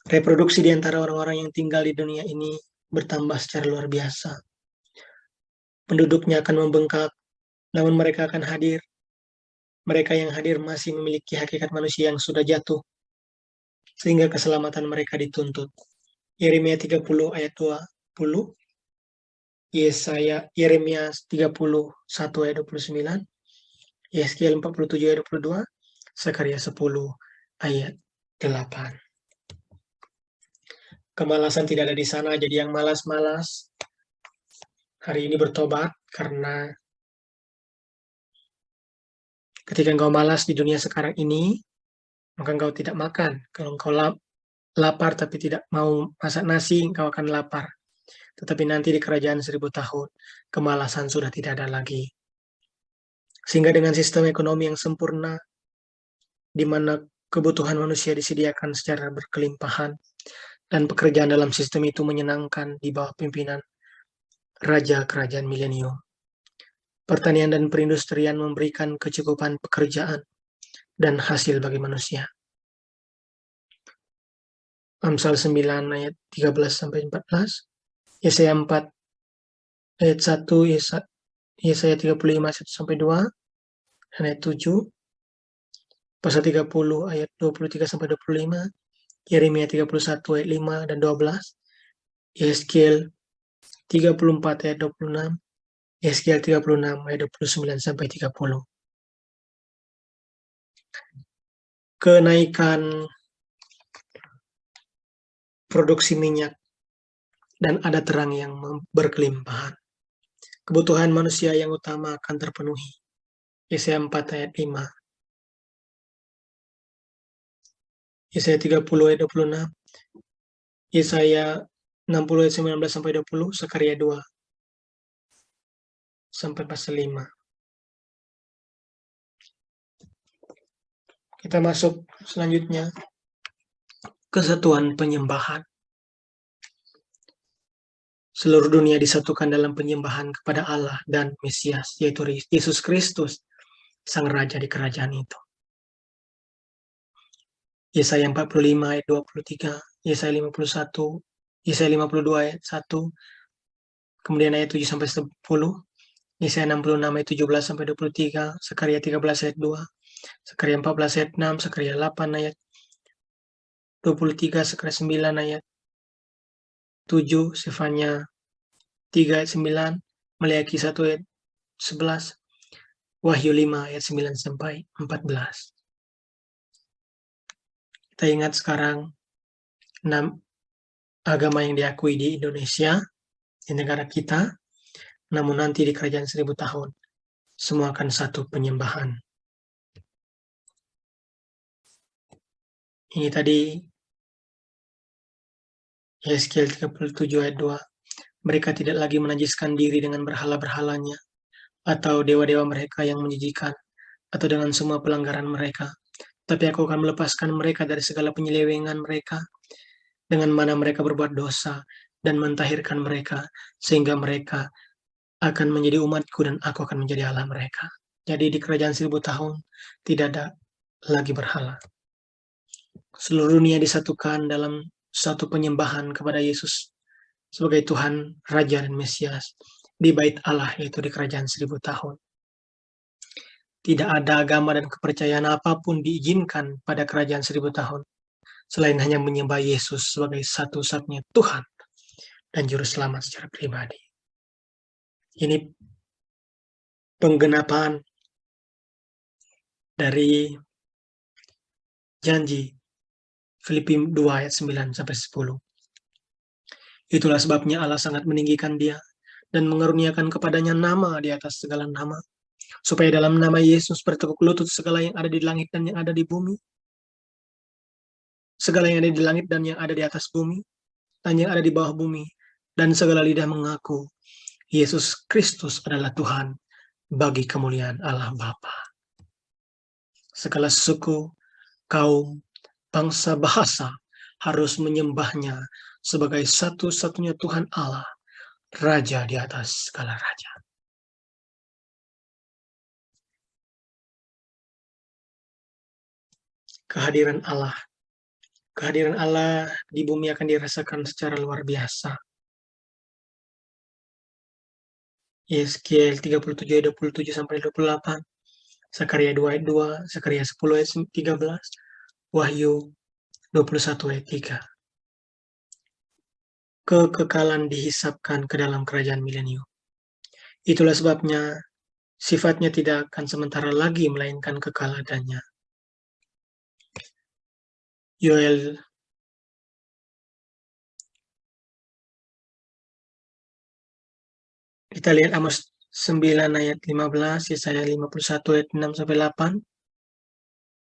Speaker 1: Reproduksi di antara orang-orang yang tinggal di dunia ini bertambah secara luar biasa. Penduduknya akan membengkak, namun mereka akan hadir. Mereka yang hadir masih memiliki hakikat manusia yang sudah jatuh, sehingga keselamatan mereka dituntut. Yeremia 30 ayat 20, Yeremia 31 ayat 29, Yeskiel 47 ayat 22, Zakaria 10 ayat 8. Kemalasan tidak ada di sana, jadi yang malas-malas hari ini bertobat, karena ketika engkau malas di dunia sekarang ini, maka engkau tidak makan. Kalau engkau lapar tapi tidak mau masak nasi, engkau akan lapar. Tetapi nanti di kerajaan 1000 tahun, kemalasan sudah tidak ada lagi. Sehingga dengan sistem ekonomi yang sempurna, di mana kebutuhan manusia disediakan secara berkelimpahan, dan pekerjaan dalam sistem itu menyenangkan di bawah pimpinan Raja Kerajaan Milenium. Pertanian dan perindustrian memberikan kecukupan pekerjaan dan hasil bagi manusia. Amsal 9 ayat 13-14, Yesaya 4 ayat 1, Yesaya 35 ayat 1-2, dan ayat 7, pasal 30 ayat 23-25, Yeremia 31 ayat 5 dan 12, Yeskiel 34 ayat 26, Yeskiel 36 ayat 29-30. Kenaikan produksi minyak dan ada terang yang berkelimpahan. Kebutuhan manusia yang utama akan terpenuhi. Yesaya 4 ayat 5. Yesaya 30 ayat 26. Yesaya 60 ayat 19-20. Zakaria 2 sampai pasal 5. Kita masuk selanjutnya, kesatuan penyembahan. Seluruh dunia disatukan dalam penyembahan kepada Allah dan Mesias, yaitu Yesus Kristus, Sang Raja di kerajaan itu. Yesaya 45 ayat 23, Yesaya 51, Yesaya 52 ayat 1, kemudian ayat 7-10, Yesaya 66 ayat 17-23, Zakaria 13 ayat 2, Zakaria 14 ayat 6, Zakaria 8 ayat 23, Zakaria 9 ayat 7, Sefanya 3 ayat 9, Maleakhi 1 ayat 11, Wahyu 5 ayat 9-14. Kita ingat sekarang 6 agama yang diakui di Indonesia, di negara kita, namun nanti di kerajaan 1000 tahun, semua akan satu penyembahan. Ini tadi Yeskiel 37 ayat 2. Mereka tidak lagi menajiskan diri dengan berhala-berhalanya, atau dewa-dewa mereka yang menjijikan, atau dengan semua pelanggaran mereka. Tapi aku akan melepaskan mereka dari segala penyelewengan mereka, dengan mana mereka berbuat dosa, dan mentahirkan mereka, sehingga mereka akan menjadi umatku dan aku akan menjadi Allah mereka. Jadi di kerajaan 1000 tahun, tidak ada lagi berhala. Seluruh dunia disatukan dalam satu penyembahan kepada Yesus sebagai Tuhan, Raja, dan Mesias di bait Allah, yaitu di kerajaan 1000 tahun. Tidak ada agama dan kepercayaan apapun diizinkan pada kerajaan 1000 tahun, selain hanya menyembah Yesus sebagai satu-satunya Tuhan dan Juru Selamat secara pribadi. Ini penggenapan dari janji Filipi 2 ayat 9-10. Itulah sebabnya Allah sangat meninggikan dia dan mengaruniakan kepadanya nama di atas segala nama, supaya dalam nama Yesus bertekuk lutut segala yang ada di langit dan yang ada di bumi, segala yang ada di langit dan yang ada di atas bumi, dan yang ada di bawah bumi, dan segala lidah mengaku Yesus Kristus adalah Tuhan, bagi kemuliaan Allah Bapa. Segala suku, kaum, bangsa, bahasa harus menyembahnya sebagai satu-satunya Tuhan Allah, Raja di atas segala raja. Kehadiran Allah, kehadiran Allah di bumi akan dirasakan secara luar biasa. Yeskiel 37 ayat 27 sampai 28, Zakaria 2 ayat 2, Zakaria 10 ayat 13, Wahyu 21 ayat 3. Kekekalan dihisapkan ke dalam kerajaan milenium. Itulah sebabnya sifatnya tidak akan sementara lagi, melainkan kekal adanya. Yoel kita lihat Amos 9 ayat 15, Yesaya 51 ayat 6 sampai 8,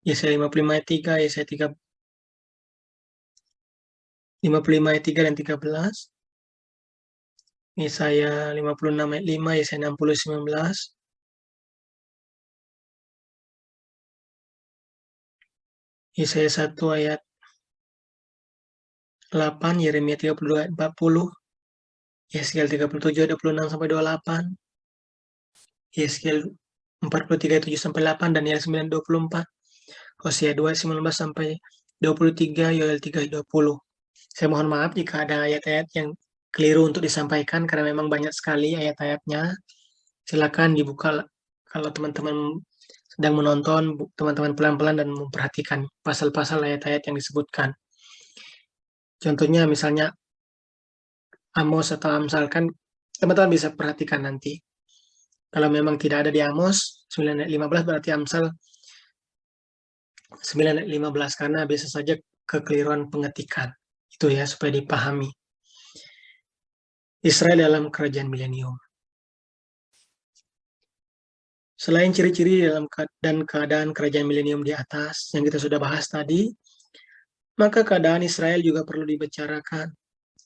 Speaker 1: Yesaya 55 ayat 3, Yesaya 55 ayat 3 dan 13, Yesaya 56 ayat 5, Yesaya 60 19, Yesaya 1 ayat 8, Yeremia 32 ayat 40, Yeskiel 37 ayat 26 sampai 28, Yeskiel 43 ayat 7 sampai 8, Daniel 9 24, Hosea 2 ayat 19 sampai 23, Yoel 3 ayat 20. Saya mohon maaf jika ada ayat-ayat yang keliru untuk disampaikan karena memang banyak sekali ayat-ayatnya. Silakan dibuka kalau teman-teman sedang menonton, teman-teman pelan-pelan dan memperhatikan pasal-pasal ayat-ayat yang disebutkan. Contohnya misalnya Amos atau Amsal, kan teman-teman bisa perhatikan nanti. Kalau memang tidak ada di Amos 9 ayat 15, berarti Amsal 9 ayat 15, karena bisa saja kekeliruan pengetikan. Itu ya, supaya dipahami. Israel dalam kerajaan milenium. Selain ciri-ciri dalam dan keadaan kerajaan milenium di atas yang kita sudah bahas tadi, maka keadaan Israel juga perlu dibicarakan.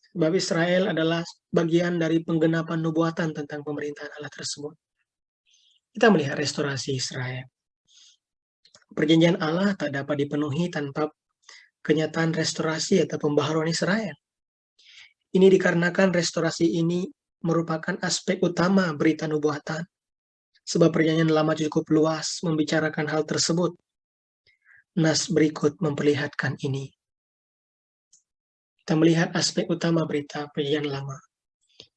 Speaker 1: Sebab Israel adalah bagian dari penggenapan nubuatan tentang pemerintahan Allah tersebut. Kita melihat restorasi Israel. Perjanjian Allah tak dapat dipenuhi tanpa kenyataan restorasi atau pembaharuan Israel. Ini dikarenakan restorasi ini merupakan aspek utama berita nubuatan. Sebab perjanjian lama cukup luas membicarakan hal tersebut. Nas berikut memperlihatkan ini. Kita melihat aspek utama berita perjanjian lama.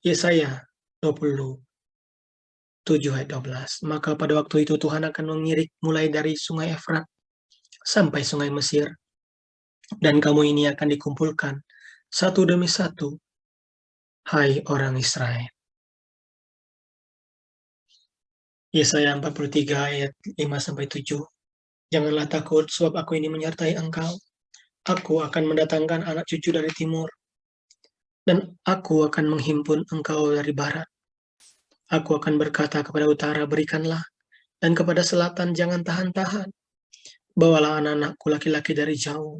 Speaker 1: Yesaya 27 ayat 12. Maka pada waktu itu Tuhan akan mengirik mulai dari sungai Efrat sampai sungai Mesir. Dan kamu ini akan dikumpulkan satu demi satu, hai orang Israel. Yesaya 43 ayat 5-7. Janganlah takut, sebab aku ini menyertai engkau. Aku akan mendatangkan anak cucu dari timur, dan aku akan menghimpun engkau dari barat. Aku akan berkata kepada utara, berikanlah, dan kepada selatan, jangan tahan-tahan. Bawalah anak-anakku laki-laki dari jauh,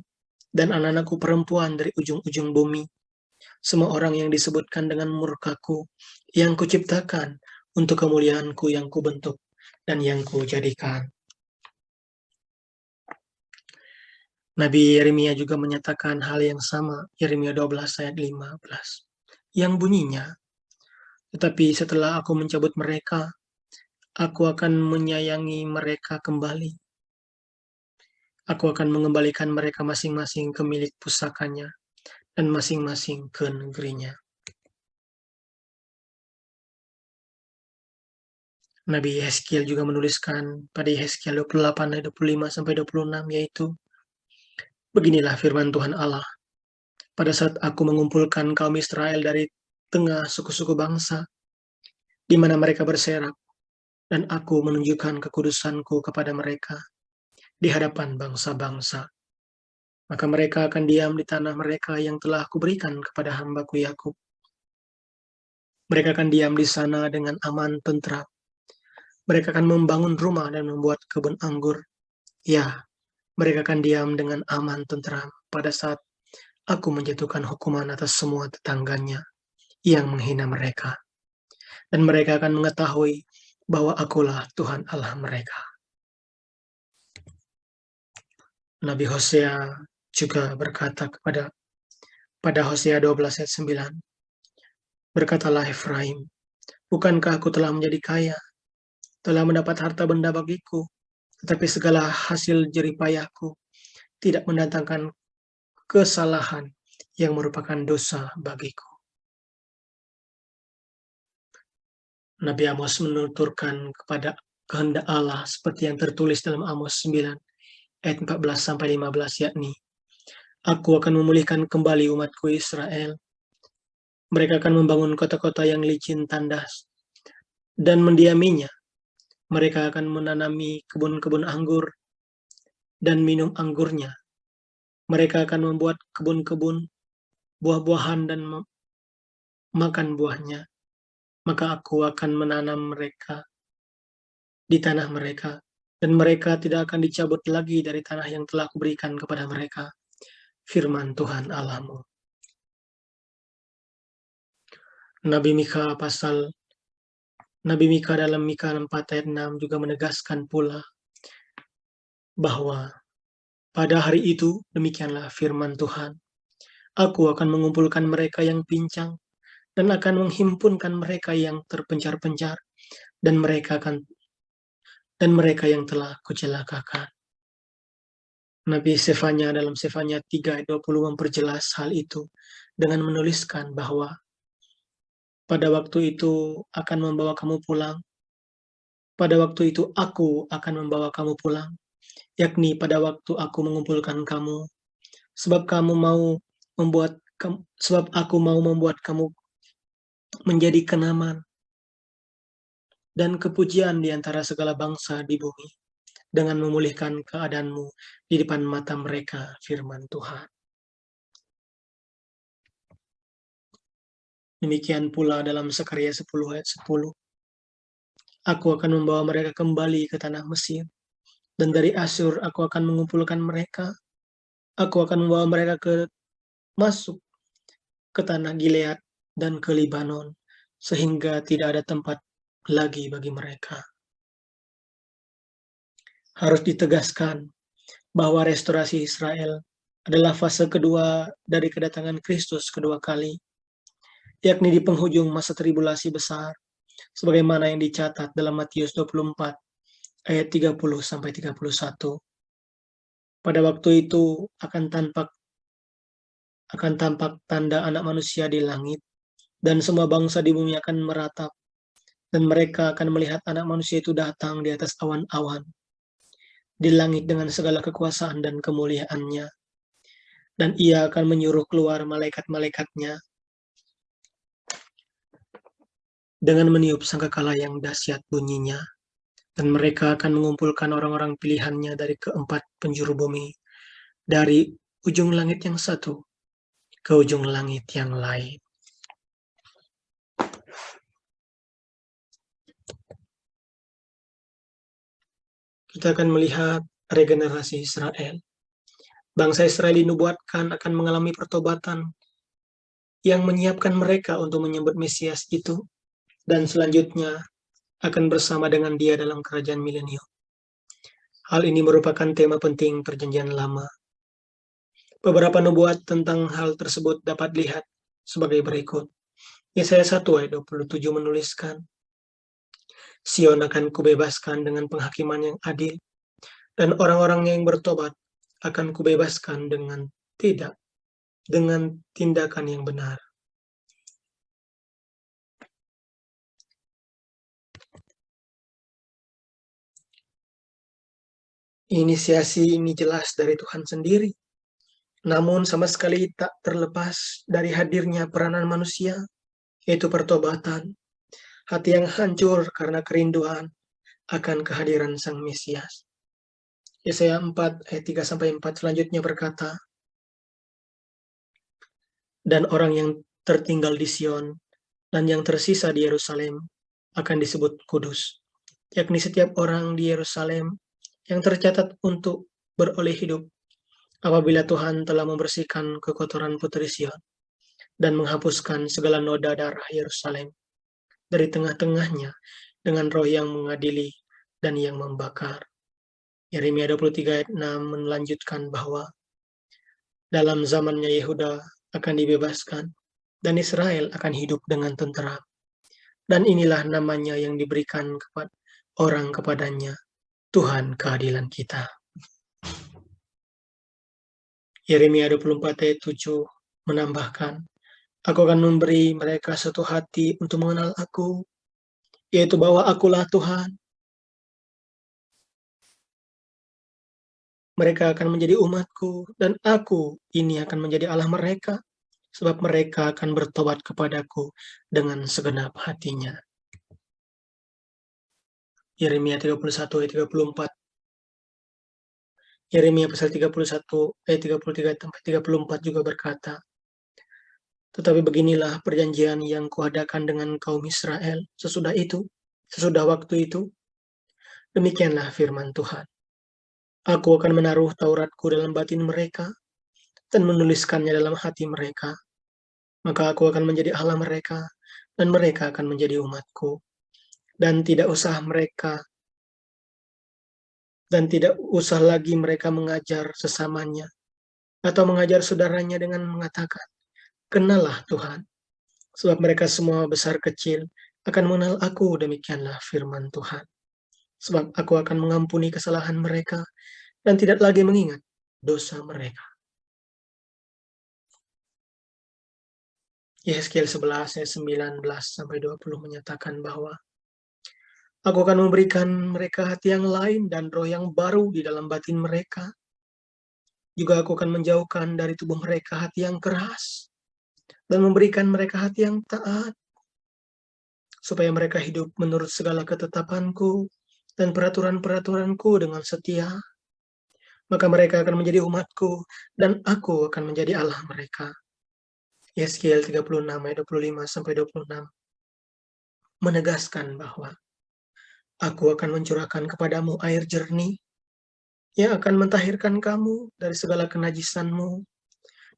Speaker 1: dan anak-anakku perempuan dari ujung-ujung bumi. Semua orang yang disebutkan dengan murkaku, yang kuciptakan, untuk kemuliaanku yang kubentuk, dan yang kujadikan. Nabi Yeremia juga menyatakan hal yang sama, Yeremia 12 ayat 15, yang bunyinya, tetapi setelah aku mencabut mereka, aku akan menyayangi mereka kembali. Aku akan mengembalikan mereka masing-masing ke milik pusakanya, dan masing-masing ke negerinya. Nabi Yeskiel juga menuliskan pada Yeskiel 28 ayat 25-26, yaitu, beginilah firman Tuhan Allah, pada saat aku mengumpulkan kaum Israel dari tengah suku-suku bangsa, di mana mereka berserak, dan aku menunjukkan kekudusanku kepada mereka di hadapan bangsa-bangsa. Maka mereka akan diam di tanah mereka yang telah kuberikan kepada hambaku Yakub. Mereka akan diam di sana dengan aman tentram. Mereka akan membangun rumah dan membuat kebun anggur. Ya, mereka akan diam dengan aman tentram pada saat aku menjatuhkan hukuman atas semua tetangganya yang menghina mereka. Dan mereka akan mengetahui bahwa akulah Tuhan Allah mereka. Nabi Hosea juga berkata pada Hosea 12 ayat 9, berkatalah Efraim, bukankah aku telah menjadi kaya, telah mendapat harta benda bagiku, tetapi segala hasil jerih payahku tidak mendatangkan kesalahan yang merupakan dosa bagiku. Nabi Amos menuturkan kepada kehendak Allah seperti yang tertulis dalam Amos 9 ayat 14-15, yakni, Aku akan memulihkan kembali umatku Israel. Mereka akan membangun kota-kota yang licin tandas dan mendiaminya. Mereka akan menanami kebun-kebun anggur dan minum anggurnya. Mereka akan membuat kebun-kebun buah-buahan dan makan buahnya. Maka aku akan menanam mereka di tanah mereka, dan mereka tidak akan dicabut lagi dari tanah yang telah kuberikan kepada mereka. Firman Tuhan Allahmu. Nabi Mika dalam Mika 4 ayat 6 juga menegaskan pula bahwa pada hari itu, demikianlah firman Tuhan, Aku akan mengumpulkan mereka yang pincang dan akan menghimpunkan mereka yang terpencar-pencar dan mereka yang telah kucelakakan. Nabi Sefanya dalam Sefanya 3 ayat 20 memperjelas hal itu dengan menuliskan bahwa pada waktu itu akan membawa kamu pulang. Pada waktu itu aku akan membawa kamu pulang, yakni pada waktu aku mengumpulkan kamu, sebab aku mau membuat kamu menjadi kenaman dan kepujian di antara segala bangsa di bumi, dengan memulihkan keadaanmu di depan mata mereka, firman Tuhan. Demikian pula dalam Zakaria 10 ayat 10. Aku akan membawa mereka kembali ke tanah Mesir, dan dari Asyur aku akan mengumpulkan mereka. Aku akan membawa mereka masuk ke tanah Gilead dan ke Libanon, sehingga tidak ada tempat lagi bagi mereka. Harus ditegaskan bahwa restorasi Israel adalah fase kedua dari kedatangan Kristus kedua kali, yakni di penghujung masa tribulasi besar, sebagaimana yang dicatat dalam Matius 24 ayat 30-31. Pada waktu itu akan tampak tanda anak manusia di langit, dan semua bangsa di bumi akan meratap, dan mereka akan melihat anak manusia itu datang di atas awan-awan, di langit dengan segala kekuasaan dan kemuliaannya. Dan ia akan menyuruh keluar malaikat-malaikatnya dengan meniup sangkakala yang dahsyat bunyinya, dan mereka akan mengumpulkan orang-orang pilihannya dari keempat penjuru bumi, dari ujung langit yang satu ke ujung langit yang lain. Kita akan melihat regenerasi Israel. Bangsa Israel dinubuatkan akan mengalami pertobatan yang menyiapkan mereka untuk menyambut Mesias itu, dan selanjutnya akan bersama dengan dia dalam kerajaan milenium. Hal ini merupakan tema penting perjanjian lama. Beberapa nubuat tentang hal tersebut dapat dilihat sebagai berikut. Yesaya 1 ayat 27 menuliskan, Sion akan kubebaskan dengan penghakiman yang adil, dan orang-orang yang bertobat akan kubebaskan dengan tindakan yang benar. Inisiasi ini jelas dari Tuhan sendiri, namun sama sekali tak terlepas dari hadirnya peranan manusia, yaitu pertobatan, hati yang hancur karena kerinduan akan kehadiran Sang Mesias. Yesaya 4 ayat 3-4 selanjutnya berkata, dan orang yang tertinggal di Sion dan yang tersisa di Yerusalem akan disebut kudus, yakni setiap orang di Yerusalem yang tercatat untuk beroleh hidup apabila Tuhan telah membersihkan kekotoran putri Sion dan menghapuskan segala noda darah Yerusalem dari tengah-tengahnya dengan roh yang mengadili dan yang membakar. Yeremia 23 ayat 6 melanjutkan bahwa dalam zamannya Yehuda akan dibebaskan dan Israel akan hidup dengan tenteram. Dan inilah namanya yang diberikan kepada orang kepadanya, Tuhan keadilan kita. Yeremia 24 ayat 7 menambahkan, Aku akan memberi mereka satu hati untuk mengenal Aku, yaitu bahwa Akulah Tuhan. Mereka akan menjadi umatku, dan Aku ini akan menjadi Allah mereka, sebab mereka akan bertobat kepadaku dengan segenap hatinya. Yeremia 31 ayat 34. Yeremia pasal 31 ayat 33 sampai 34 juga berkata, Tetapi beginilah perjanjian yang kuadakan dengan kaum Israel sesudah waktu itu, demikianlah firman Tuhan. Aku akan menaruh Tauratku dalam batin mereka dan menuliskannya dalam hati mereka. Maka aku akan menjadi Allah mereka dan mereka akan menjadi umatku. Dan tidak usah lagi mereka mengajar sesamanya atau mengajar saudaranya dengan mengatakan, Kenallah Tuhan, sebab mereka semua besar kecil akan mengenal Aku, demikianlah firman Tuhan. Sebab Aku akan mengampuni kesalahan mereka dan tidak lagi mengingat dosa mereka. Yehezkiel 11 ayat 19 sampai 20 menyatakan bahwa Aku akan memberikan mereka hati yang lain dan roh yang baru di dalam batin mereka. Juga Aku akan menjauhkan dari tubuh mereka hati yang keras dan memberikan mereka hati yang taat, supaya mereka hidup menurut segala ketetapan-Ku dan peraturan-peraturan-Ku dengan setia. Maka mereka akan menjadi umat-Ku dan Aku akan menjadi Allah mereka. Yehezkiel 36 ayat 25 sampai 26 menegaskan bahwa Aku akan mencurahkan kepadamu air jernih yang akan mentahirkan kamu dari segala kenajisanmu,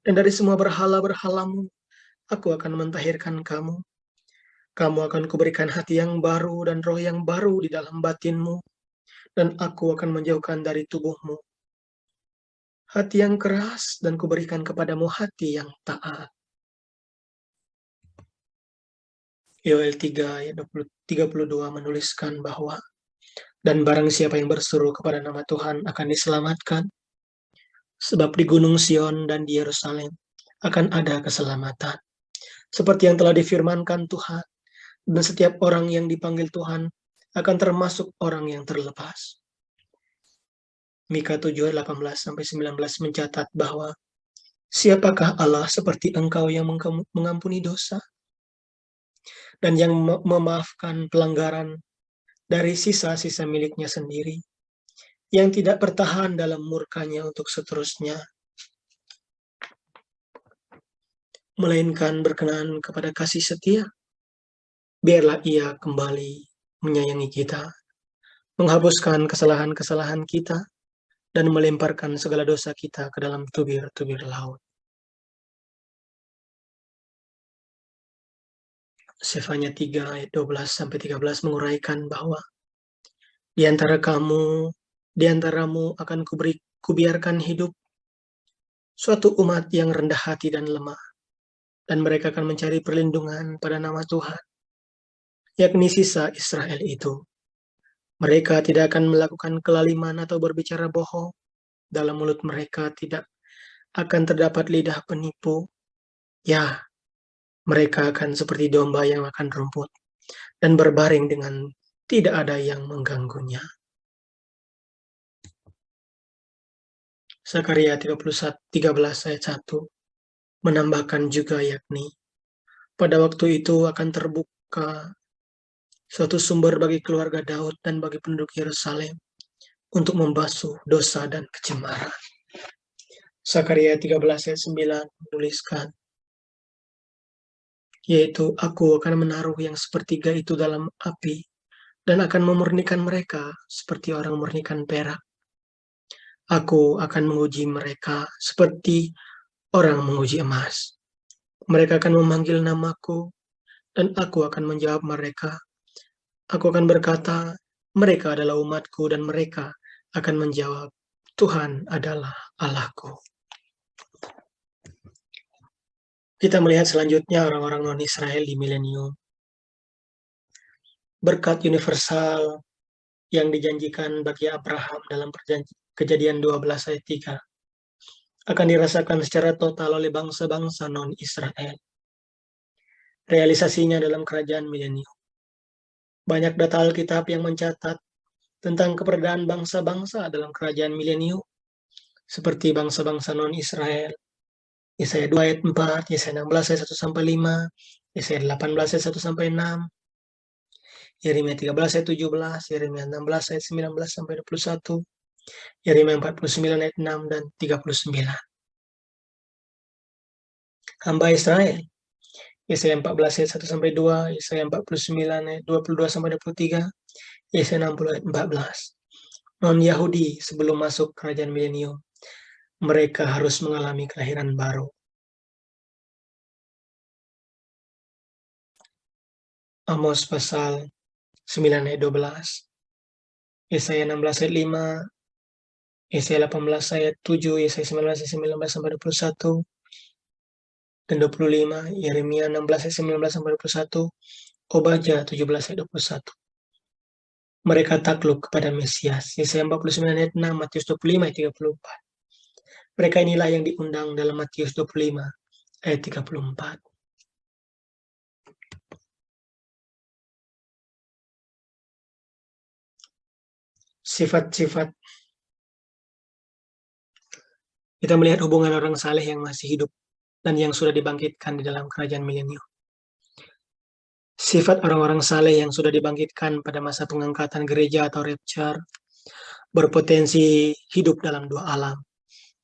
Speaker 1: dan dari semua berhala-berhalamu Aku akan mentahirkan kamu. Kamu akan kuberikan hati yang baru dan roh yang baru di dalam batinmu, dan Aku akan menjauhkan dari tubuhmu hati yang keras, dan kuberikan kepadamu hati yang taat. Yoel 3 ayat 32 menuliskan bahwa, Dan barang siapa yang berseru kepada nama Tuhan akan diselamatkan, sebab di Gunung Sion dan di Yerusalem akan ada keselamatan. Seperti yang telah difirmankan Tuhan, dan setiap orang yang dipanggil Tuhan akan termasuk orang yang terlepas. Mika 7 ayat 18-19 mencatat bahwa, Siapakah Allah seperti engkau yang mengampuni dosa dan yang memaafkan pelanggaran dari sisa-sisa miliknya sendiri, yang tidak bertahan dalam murkanya untuk seterusnya, melainkan berkenan kepada kasih setia. Biarlah Ia kembali menyayangi kita, menghapuskan kesalahan-kesalahan kita, dan melemparkan segala dosa kita ke dalam tubir-tubir laut. Sefanya 3 ayat 12-13 menguraikan bahwa di antaramu akan kubiarkan hidup suatu umat yang rendah hati dan lemah, dan mereka akan mencari perlindungan pada nama Tuhan, yakni sisa Israel itu. Mereka tidak akan melakukan kelaliman atau berbicara bohong. Dalam mulut mereka tidak akan terdapat lidah penipu. Ya, mereka akan seperti domba yang makan rumput dan berbaring dengan tidak ada yang mengganggunya. Zakaria 13 ayat 1 menambahkan juga, yakni pada waktu itu akan terbuka suatu sumber bagi keluarga Daud dan bagi penduduk Yerusalem untuk membasuh dosa dan kecemaran. Zakaria 13 ayat 9 menuliskan, yaitu Aku akan menaruh yang sepertiga itu dalam api dan akan memurnikan mereka seperti orang memurnikan perak. Aku akan menguji mereka seperti orang menguji emas. Mereka akan memanggil namaku dan Aku akan menjawab mereka. Aku akan berkata, mereka adalah umatku, dan mereka akan menjawab, Tuhan adalah Allahku. Kita melihat selanjutnya orang-orang non-Israel di milenium. Berkat universal yang dijanjikan bagi Abraham dalam Kejadian 12 ayat 3 akan dirasakan secara total oleh bangsa-bangsa non-Israel. Realisasinya dalam kerajaan milenium. Banyak data Alkitab yang mencatat tentang keberadaan bangsa-bangsa dalam kerajaan milenium, seperti bangsa-bangsa non-Israel. Yesaya 2 ayat 4, Yesaya 16 ayat 1-5, Yesaya 18 ayat 1-6, Yeremia 13 ayat 17, Yeremia 16 ayat 19-21, Yeremia 49 ayat 6 dan 39. Hamba Israel, Yesaya 14 ayat 1-2, Yesaya 49 ayat 22-23, Yesaya 60 ayat 14. Non-Yahudi sebelum masuk kerajaan milenium, mereka harus mengalami kelahiran baru. Amos pasal 9 ayat 12, Yesaya 16 ayat 5, Yesaya 18 ayat 7, Yesaya 19 ayat 19-21, dan 25, Yeremia 16 ayat 19-21, Obadya 17 ayat 21. Mereka takluk kepada Mesias. Yesaya 49 ayat 6, Matius 25 ayat 34. Mereka inilah yang diundang dalam Matius 25 ayat 34. Sifat-sifat. Kita melihat hubungan orang saleh yang masih hidup dan yang sudah dibangkitkan di dalam kerajaan milenium. Sifat orang-orang saleh yang sudah dibangkitkan pada masa pengangkatan gereja atau rapture berpotensi hidup dalam dua alam,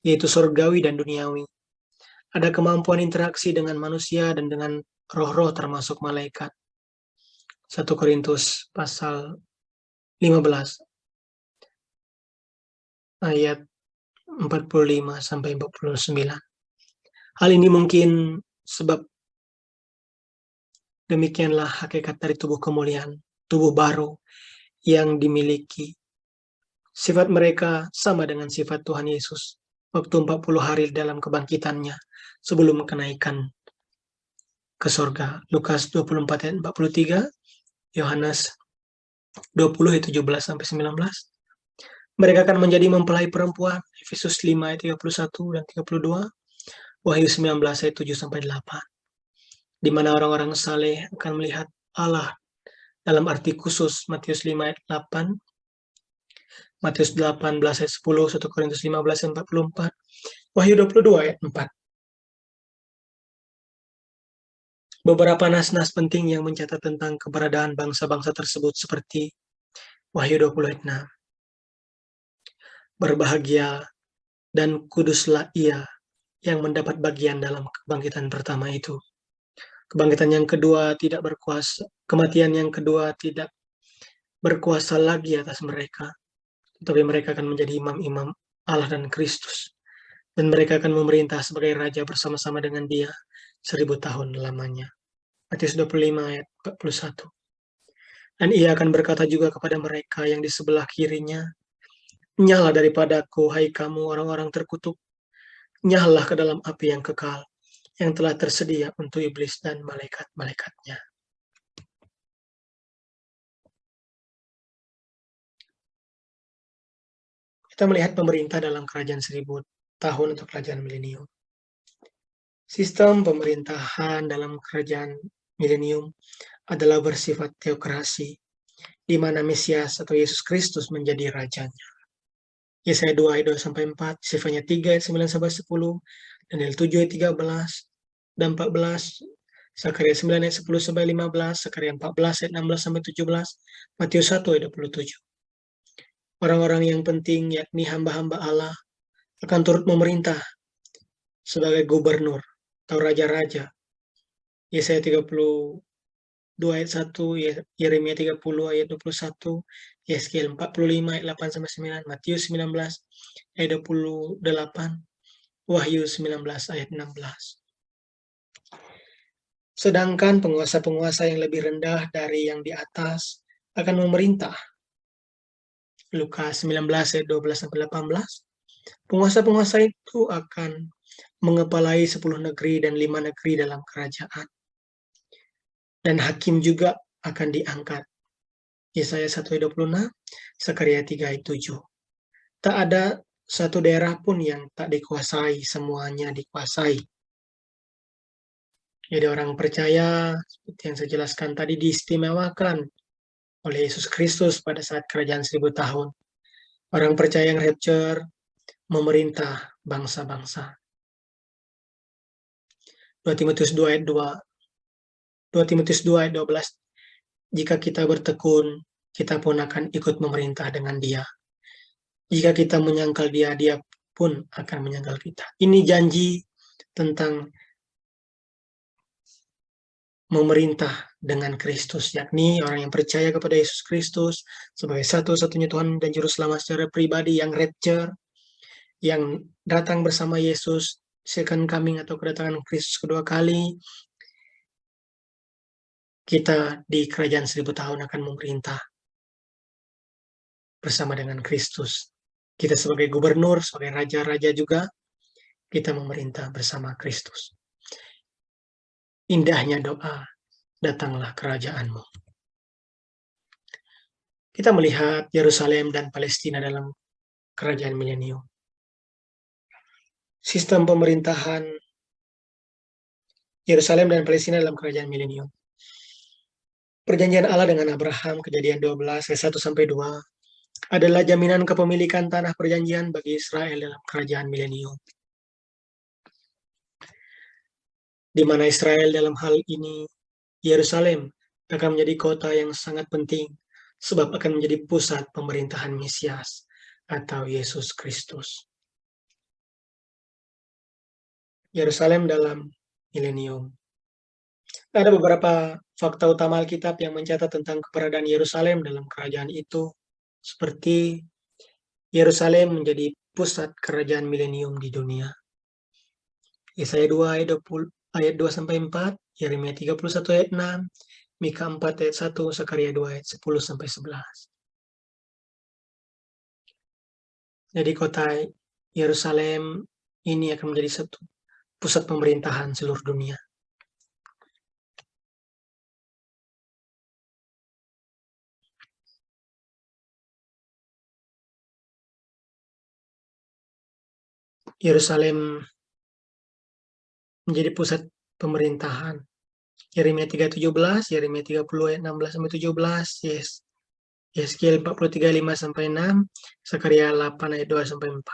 Speaker 1: yaitu surgawi dan duniawi. Ada kemampuan interaksi dengan manusia dan dengan roh-roh termasuk malaikat. 1 Korintus pasal 15 ayat 45-49. Hal ini mungkin sebab demikianlah hakikat dari tubuh kemuliaan, tubuh baru yang dimiliki. Sifat mereka sama dengan sifat Tuhan Yesus waktu 40 hari dalam kebangkitannya sebelum kenaikan ke surga. Lukas 24 ayat 43, Yohanes 20 ayat 17-19. Mereka akan menjadi mempelai perempuan, Efesus 5 ayat 31 dan 32, Wahyu 19 ayat 7-8. Di mana orang-orang saleh akan melihat Allah dalam arti khusus, Matius 5 ayat 8, Matius 18 ayat 10, 1 Korintus 15 ayat 44, Wahyu 22 ayat 4. Beberapa nas-nas penting yang mencatat tentang keberadaan bangsa-bangsa tersebut seperti Wahyu 20 ayat 6. Berbahagia dan kuduslah ia yang mendapat bagian dalam kebangkitan pertama itu. Kebangkitan yang kedua tidak berkuasa, kematian yang kedua tidak berkuasa lagi atas mereka, tetapi mereka akan menjadi imam-imam Allah dan Kristus, dan mereka akan memerintah sebagai raja bersama-sama dengan Dia 1000 tahun lamanya. Matius 25 ayat 41. Dan ia akan berkata juga kepada mereka yang di sebelah kirinya, nyala daripadaku, hai kamu orang-orang terkutuk, nyalalah ke dalam api yang kekal, yang telah tersedia untuk iblis dan malaikat-malaikatnya. Kita melihat pemerintah dalam kerajaan 1000 tahun untuk kerajaan milenium. Sistem pemerintahan dalam kerajaan milenium adalah bersifat teokrasi, di mana Mesias atau Yesus Kristus menjadi rajanya. Yesaya 2 ayat 2-4, Sefanya 3 ayat 9-10, Daniel 7 ayat 13 dan 14, Zakaria 9 ayat 10-15, Zakaria 14 ayat 16-17, Matius 1 ayat 27. Orang-orang yang penting, yakni hamba-hamba Allah, akan turut memerintah sebagai gubernur atau raja-raja. Yesaya 32 ayat 1, Yeremia 30 ayat 21, Yeskiel 45 ayat 8-9, Matius 19 ayat 28, Wahyu 19 ayat 16. Sedangkan penguasa-penguasa yang lebih rendah dari yang di atas akan memerintah. Lukas 19 ayat 12-18. Penguasa-penguasa itu akan mengepalai 10 negeri dan 5 negeri dalam kerajaan. Dan hakim juga akan diangkat. Yesaya 1 ayat 26, Zakaria 3 ayat 7. Tak ada satu daerah pun yang tak dikuasai, semuanya dikuasai. Jadi orang percaya, seperti yang saya jelaskan tadi, diistimewakan oleh Yesus Kristus pada saat kerajaan 1000 tahun. Orang percaya yang rapture memerintah bangsa-bangsa. 2 Timotius 2 ayat 2, 2 Timotius 2 ayat 12, jika kita bertekun, kita pun akan ikut memerintah dengan dia. Jika kita menyangkal dia, dia pun akan menyangkal kita. Ini janji tentang memerintah dengan Kristus, yakni orang yang percaya kepada Yesus Kristus sebagai satu-satunya Tuhan dan Juru Selamat secara pribadi, yang rapture, yang datang bersama Yesus, second coming atau kedatangan Kristus kedua kali. Kita di kerajaan 1000 tahun akan memerintah bersama dengan Kristus. Kita sebagai gubernur, sebagai raja-raja juga, kita memerintah bersama Kristus. Indahnya doa, datanglah kerajaanmu. Kita melihat Yerusalem dan Palestina dalam kerajaan milenium. Sistem pemerintahan Yerusalem dan Palestina dalam kerajaan milenium. Perjanjian Allah dengan Abraham, Kejadian 12 ayat 1-2, adalah jaminan kepemilikan tanah perjanjian bagi Israel dalam kerajaan milenium. Di mana Israel dalam hal ini, Yerusalem akan menjadi kota yang sangat penting, sebab akan menjadi pusat pemerintahan Mesias atau Yesus Kristus. Yerusalem dalam milenium. Ada beberapa fakta utama Alkitab yang mencatat tentang keberadaan Yerusalem dalam kerajaan itu, seperti Yerusalem menjadi pusat kerajaan milenium di dunia. Yesaya 2 ayat 2-4, Yeremia 31 ayat 6, Mika 4 ayat 1, Sakaria 2 ayat 10-11. Jadi kota Yerusalem ini akan menjadi satu pusat pemerintahan seluruh dunia. Yerusalem menjadi pusat pemerintahan. Yeremia 3:17, Yeremia 30 ayat 16-17, Yeskiel 43 5-6, Sakaria 8 ayat 2-4.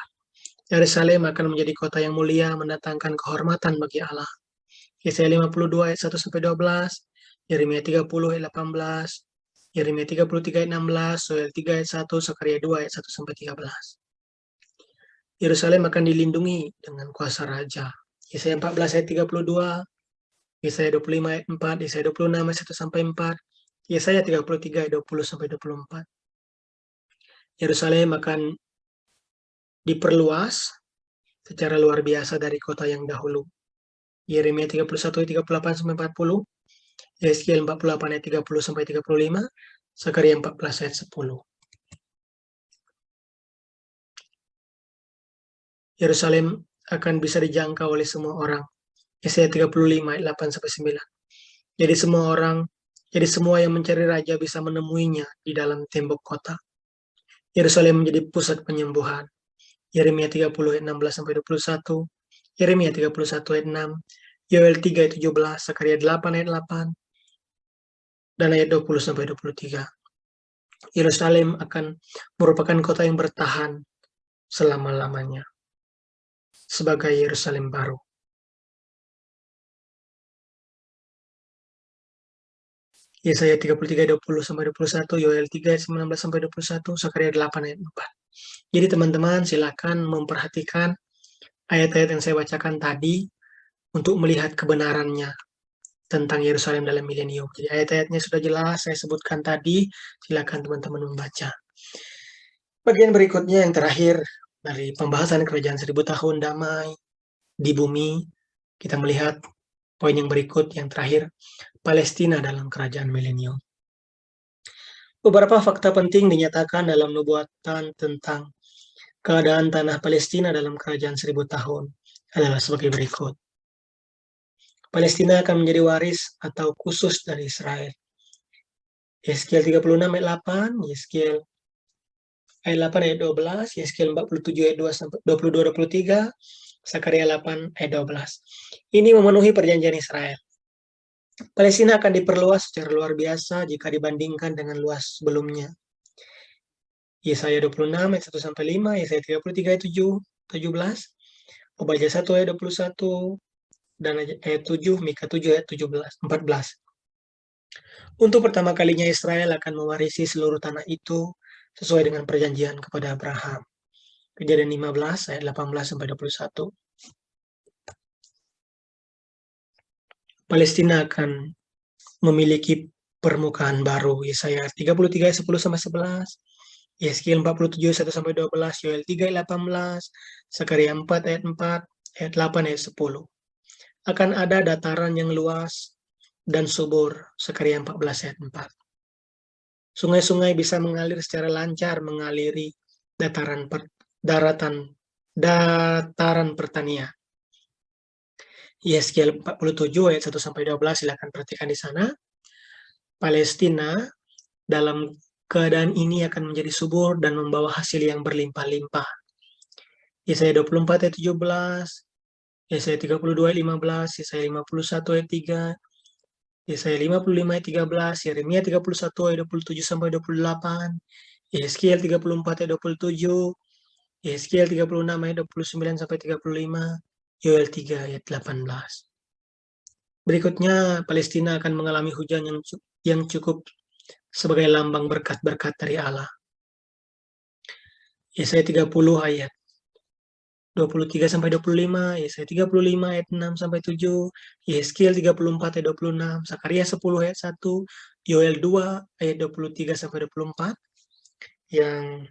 Speaker 1: Yerusalem akan menjadi kota yang mulia, mendatangkan kehormatan bagi Allah. Yesaya 52 ayat 1-12, Yeremia 30 ayat 18, Yeremia 33 ayat 16, Yoel 3 ayat 1, Sakaria 2 ayat 1-13. Yerusalem akan dilindungi dengan kuasa raja. Yesaya 14 ayat 32, Yesaya 25 ayat 4, Yesaya 26 ayat 1-4, Yesaya 33 ayat 20-24. Yerusalem akan diperluas secara luar biasa dari kota yang dahulu. Yeremia 31 ayat 38-40, Yeskiel 48 ayat 30-35, Sakaria 14 ayat 10. Yerusalem akan bisa dijangkau oleh semua orang. Yesaya 35 ayat 8-9. Jadi semua yang mencari raja bisa menemuinya di dalam tembok kota. Yerusalem menjadi pusat penyembuhan. Yeremia 30 ayat 16-21, Yeremia 31 ayat 6, Yoel 3 ayat 17, Sakaria 8 ayat 8, dan ayat 20-23. Yerusalem akan merupakan kota yang bertahan selama-lamanya sebagai Yerusalem baru. Yesaya 33 20-21, Yoel 3 ayat 19-21, Sakaria 8 ayat 4. Jadi teman-teman silakan memperhatikan ayat-ayat yang saya bacakan tadi untuk melihat kebenarannya tentang Yerusalem dalam milenium. Jadi ayat-ayatnya sudah jelas saya sebutkan tadi, silakan teman-teman membaca. Bagian berikutnya yang terakhir dari pembahasan kerajaan 1000 tahun damai di bumi, kita melihat poin yang berikut yang terakhir, Palestina dalam kerajaan milenium. Beberapa fakta penting dinyatakan dalam nubuatan tentang keadaan tanah Palestina dalam kerajaan 1000 tahun adalah sebagai berikut. Palestina akan menjadi waris atau khusus dari Israel. Yeskiel 36 ayat 8, Yeskiel ayat 8 ayat 12, Yeskiel 47 ayat 2 sampai 22-23, Sakaria 8 ayat 12. Ini memenuhi perjanjian Israel. Palestina akan diperluas secara luar biasa jika dibandingkan dengan luas sebelumnya. Yesaya 26 ayat 1 sampai 5, Yesaya 33 ayat 7, 17, Obadya 1 ayat 21, dan ayat 7, Mika 7 ayat 17, 14. Untuk pertama kalinya Israel akan mewarisi seluruh tanah itu sesuai dengan perjanjian kepada Abraham. Kejadian 15 ayat 18 sampai 21. Palestina akan memiliki permukaan baru. Yesaya 33 ayat 10 sampai 11, Yeskiel 47 1 sampai 12, Yoel 3 ayat 18, Sakaria 4 ayat 4, ayat 8 ayat 10. Akan ada dataran yang luas dan subur, Sakaria 14 ayat 4. Sungai-sungai bisa mengalir secara lancar mengaliri dataran pertanian. Yeskiel 47 ayat 1 sampai 12, silakan perhatikan di sana. Palestina dalam keadaan ini akan menjadi subur dan membawa hasil yang berlimpah-limpah. Yesaya 24 ayat 17, Yesaya 32 ayat 15, Yesaya 51 ayat 3, Yesaya 55 ayat 13, Yeremia 31 ayat 27 sampai 28, Yeskiel 34 ayat 27, Yeskiel 36 ayat 29 sampai 35, Yoel 3 ayat 18. Berikutnya, Palestina akan mengalami hujan yang cukup sebagai lambang berkat-berkat dari Allah. Yesaya 30 ayat 23 sampai 25, Yesaya 35 ayat 6 sampai 7, Yeskiel 34 ayat 26, Sakaria 10 ayat 1, Yoel 2 ayat 23 sampai 24. Yang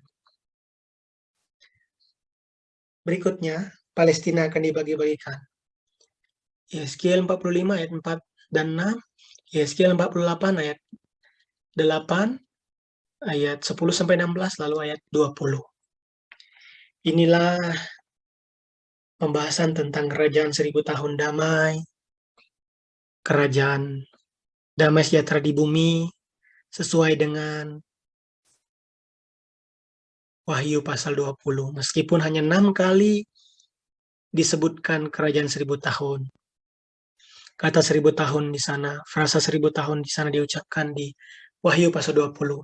Speaker 1: berikutnya, Palestina akan dibagi-bagikan. Yeskiel 45 ayat 4 dan 6, Yeskiel 48 ayat 8, ayat 10 sampai 16, lalu ayat 20. Inilah pembahasan tentang kerajaan 1000 tahun damai, kerajaan damai sejahtera di bumi, sesuai dengan Wahyu pasal 20. Meskipun hanya 6 kali disebutkan kerajaan 1000 tahun. Kata 1000 tahun di sana, frasa 1000 tahun di sana diucapkan di Wahyu pasal 20.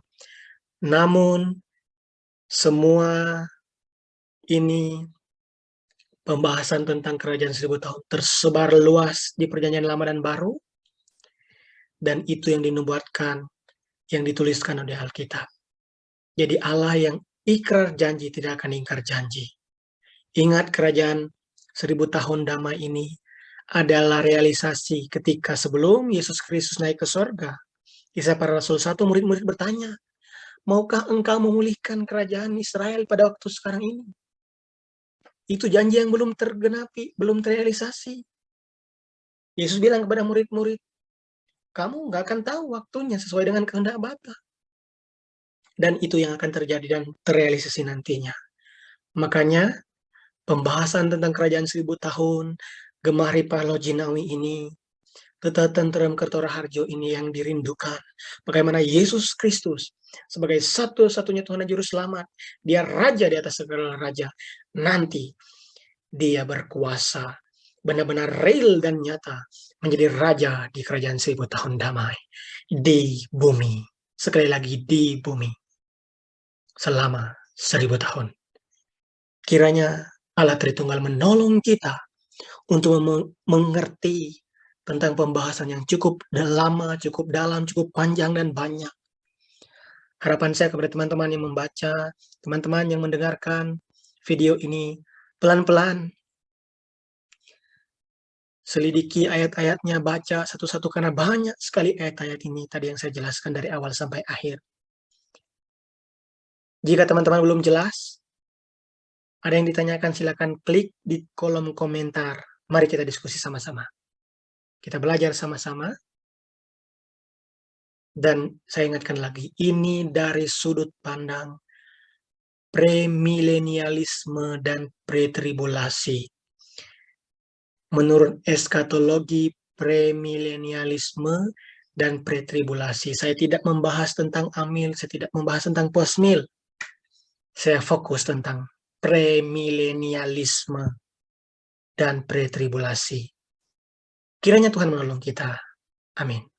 Speaker 1: Namun, semua ini pembahasan tentang kerajaan 1000 tahun tersebar luas di perjanjian lama dan baru, dan itu yang dinubuatkan, yang dituliskan oleh Alkitab. Jadi Allah yang ikrar janji tidak akan ingkar janji. Ingat, kerajaan 1000 tahun damai ini adalah realisasi ketika sebelum Yesus Kristus naik ke sorga. Kisah para Rasul 1, murid-murid bertanya, maukah engkau memulihkan kerajaan Israel pada waktu sekarang ini? Itu janji yang belum tergenapi, belum terrealisasi. Yesus bilang kepada murid-murid, kamu nggak akan tahu waktunya sesuai dengan kehendak Bapa. Dan itu yang akan terjadi dan terrealisasi nantinya. Makanya, pembahasan tentang kerajaan 1000 tahun, Gemah Ripah Lojinawi ini, Teta Tentrem Kertora Harjo ini yang dirindukan. Bagaimana Yesus Kristus sebagai satu-satunya Tuhan dan Juru Selamat, dia Raja di atas segala Raja. Nanti dia berkuasa, benar-benar real dan nyata, menjadi Raja di kerajaan 1000 tahun damai. Di bumi. Sekali lagi, di bumi. Selama 1000 tahun. Kiranya Allah Tritunggal menolong kita untuk mengerti tentang pembahasan yang cukup lama, cukup dalam, cukup panjang, dan banyak. Harapan saya kepada teman-teman yang membaca, teman-teman yang mendengarkan video ini, pelan-pelan selidiki ayat-ayatnya, baca satu-satu, karena banyak sekali ayat-ayat ini tadi yang saya jelaskan dari awal sampai akhir. Jika teman-teman belum jelas, ada yang ditanyakan, silakan klik di kolom komentar. Mari kita diskusi sama-sama. Kita belajar sama-sama. Dan saya ingatkan lagi, ini dari sudut pandang premilenialisme dan pretribulasi. Menurut eskatologi premilenialisme dan pretribulasi. Saya tidak membahas tentang amil, saya tidak membahas tentang posmil. saya fokus tentang premilenialisme dan pretribulasi. Kiranya Tuhan menolong kita. Amin.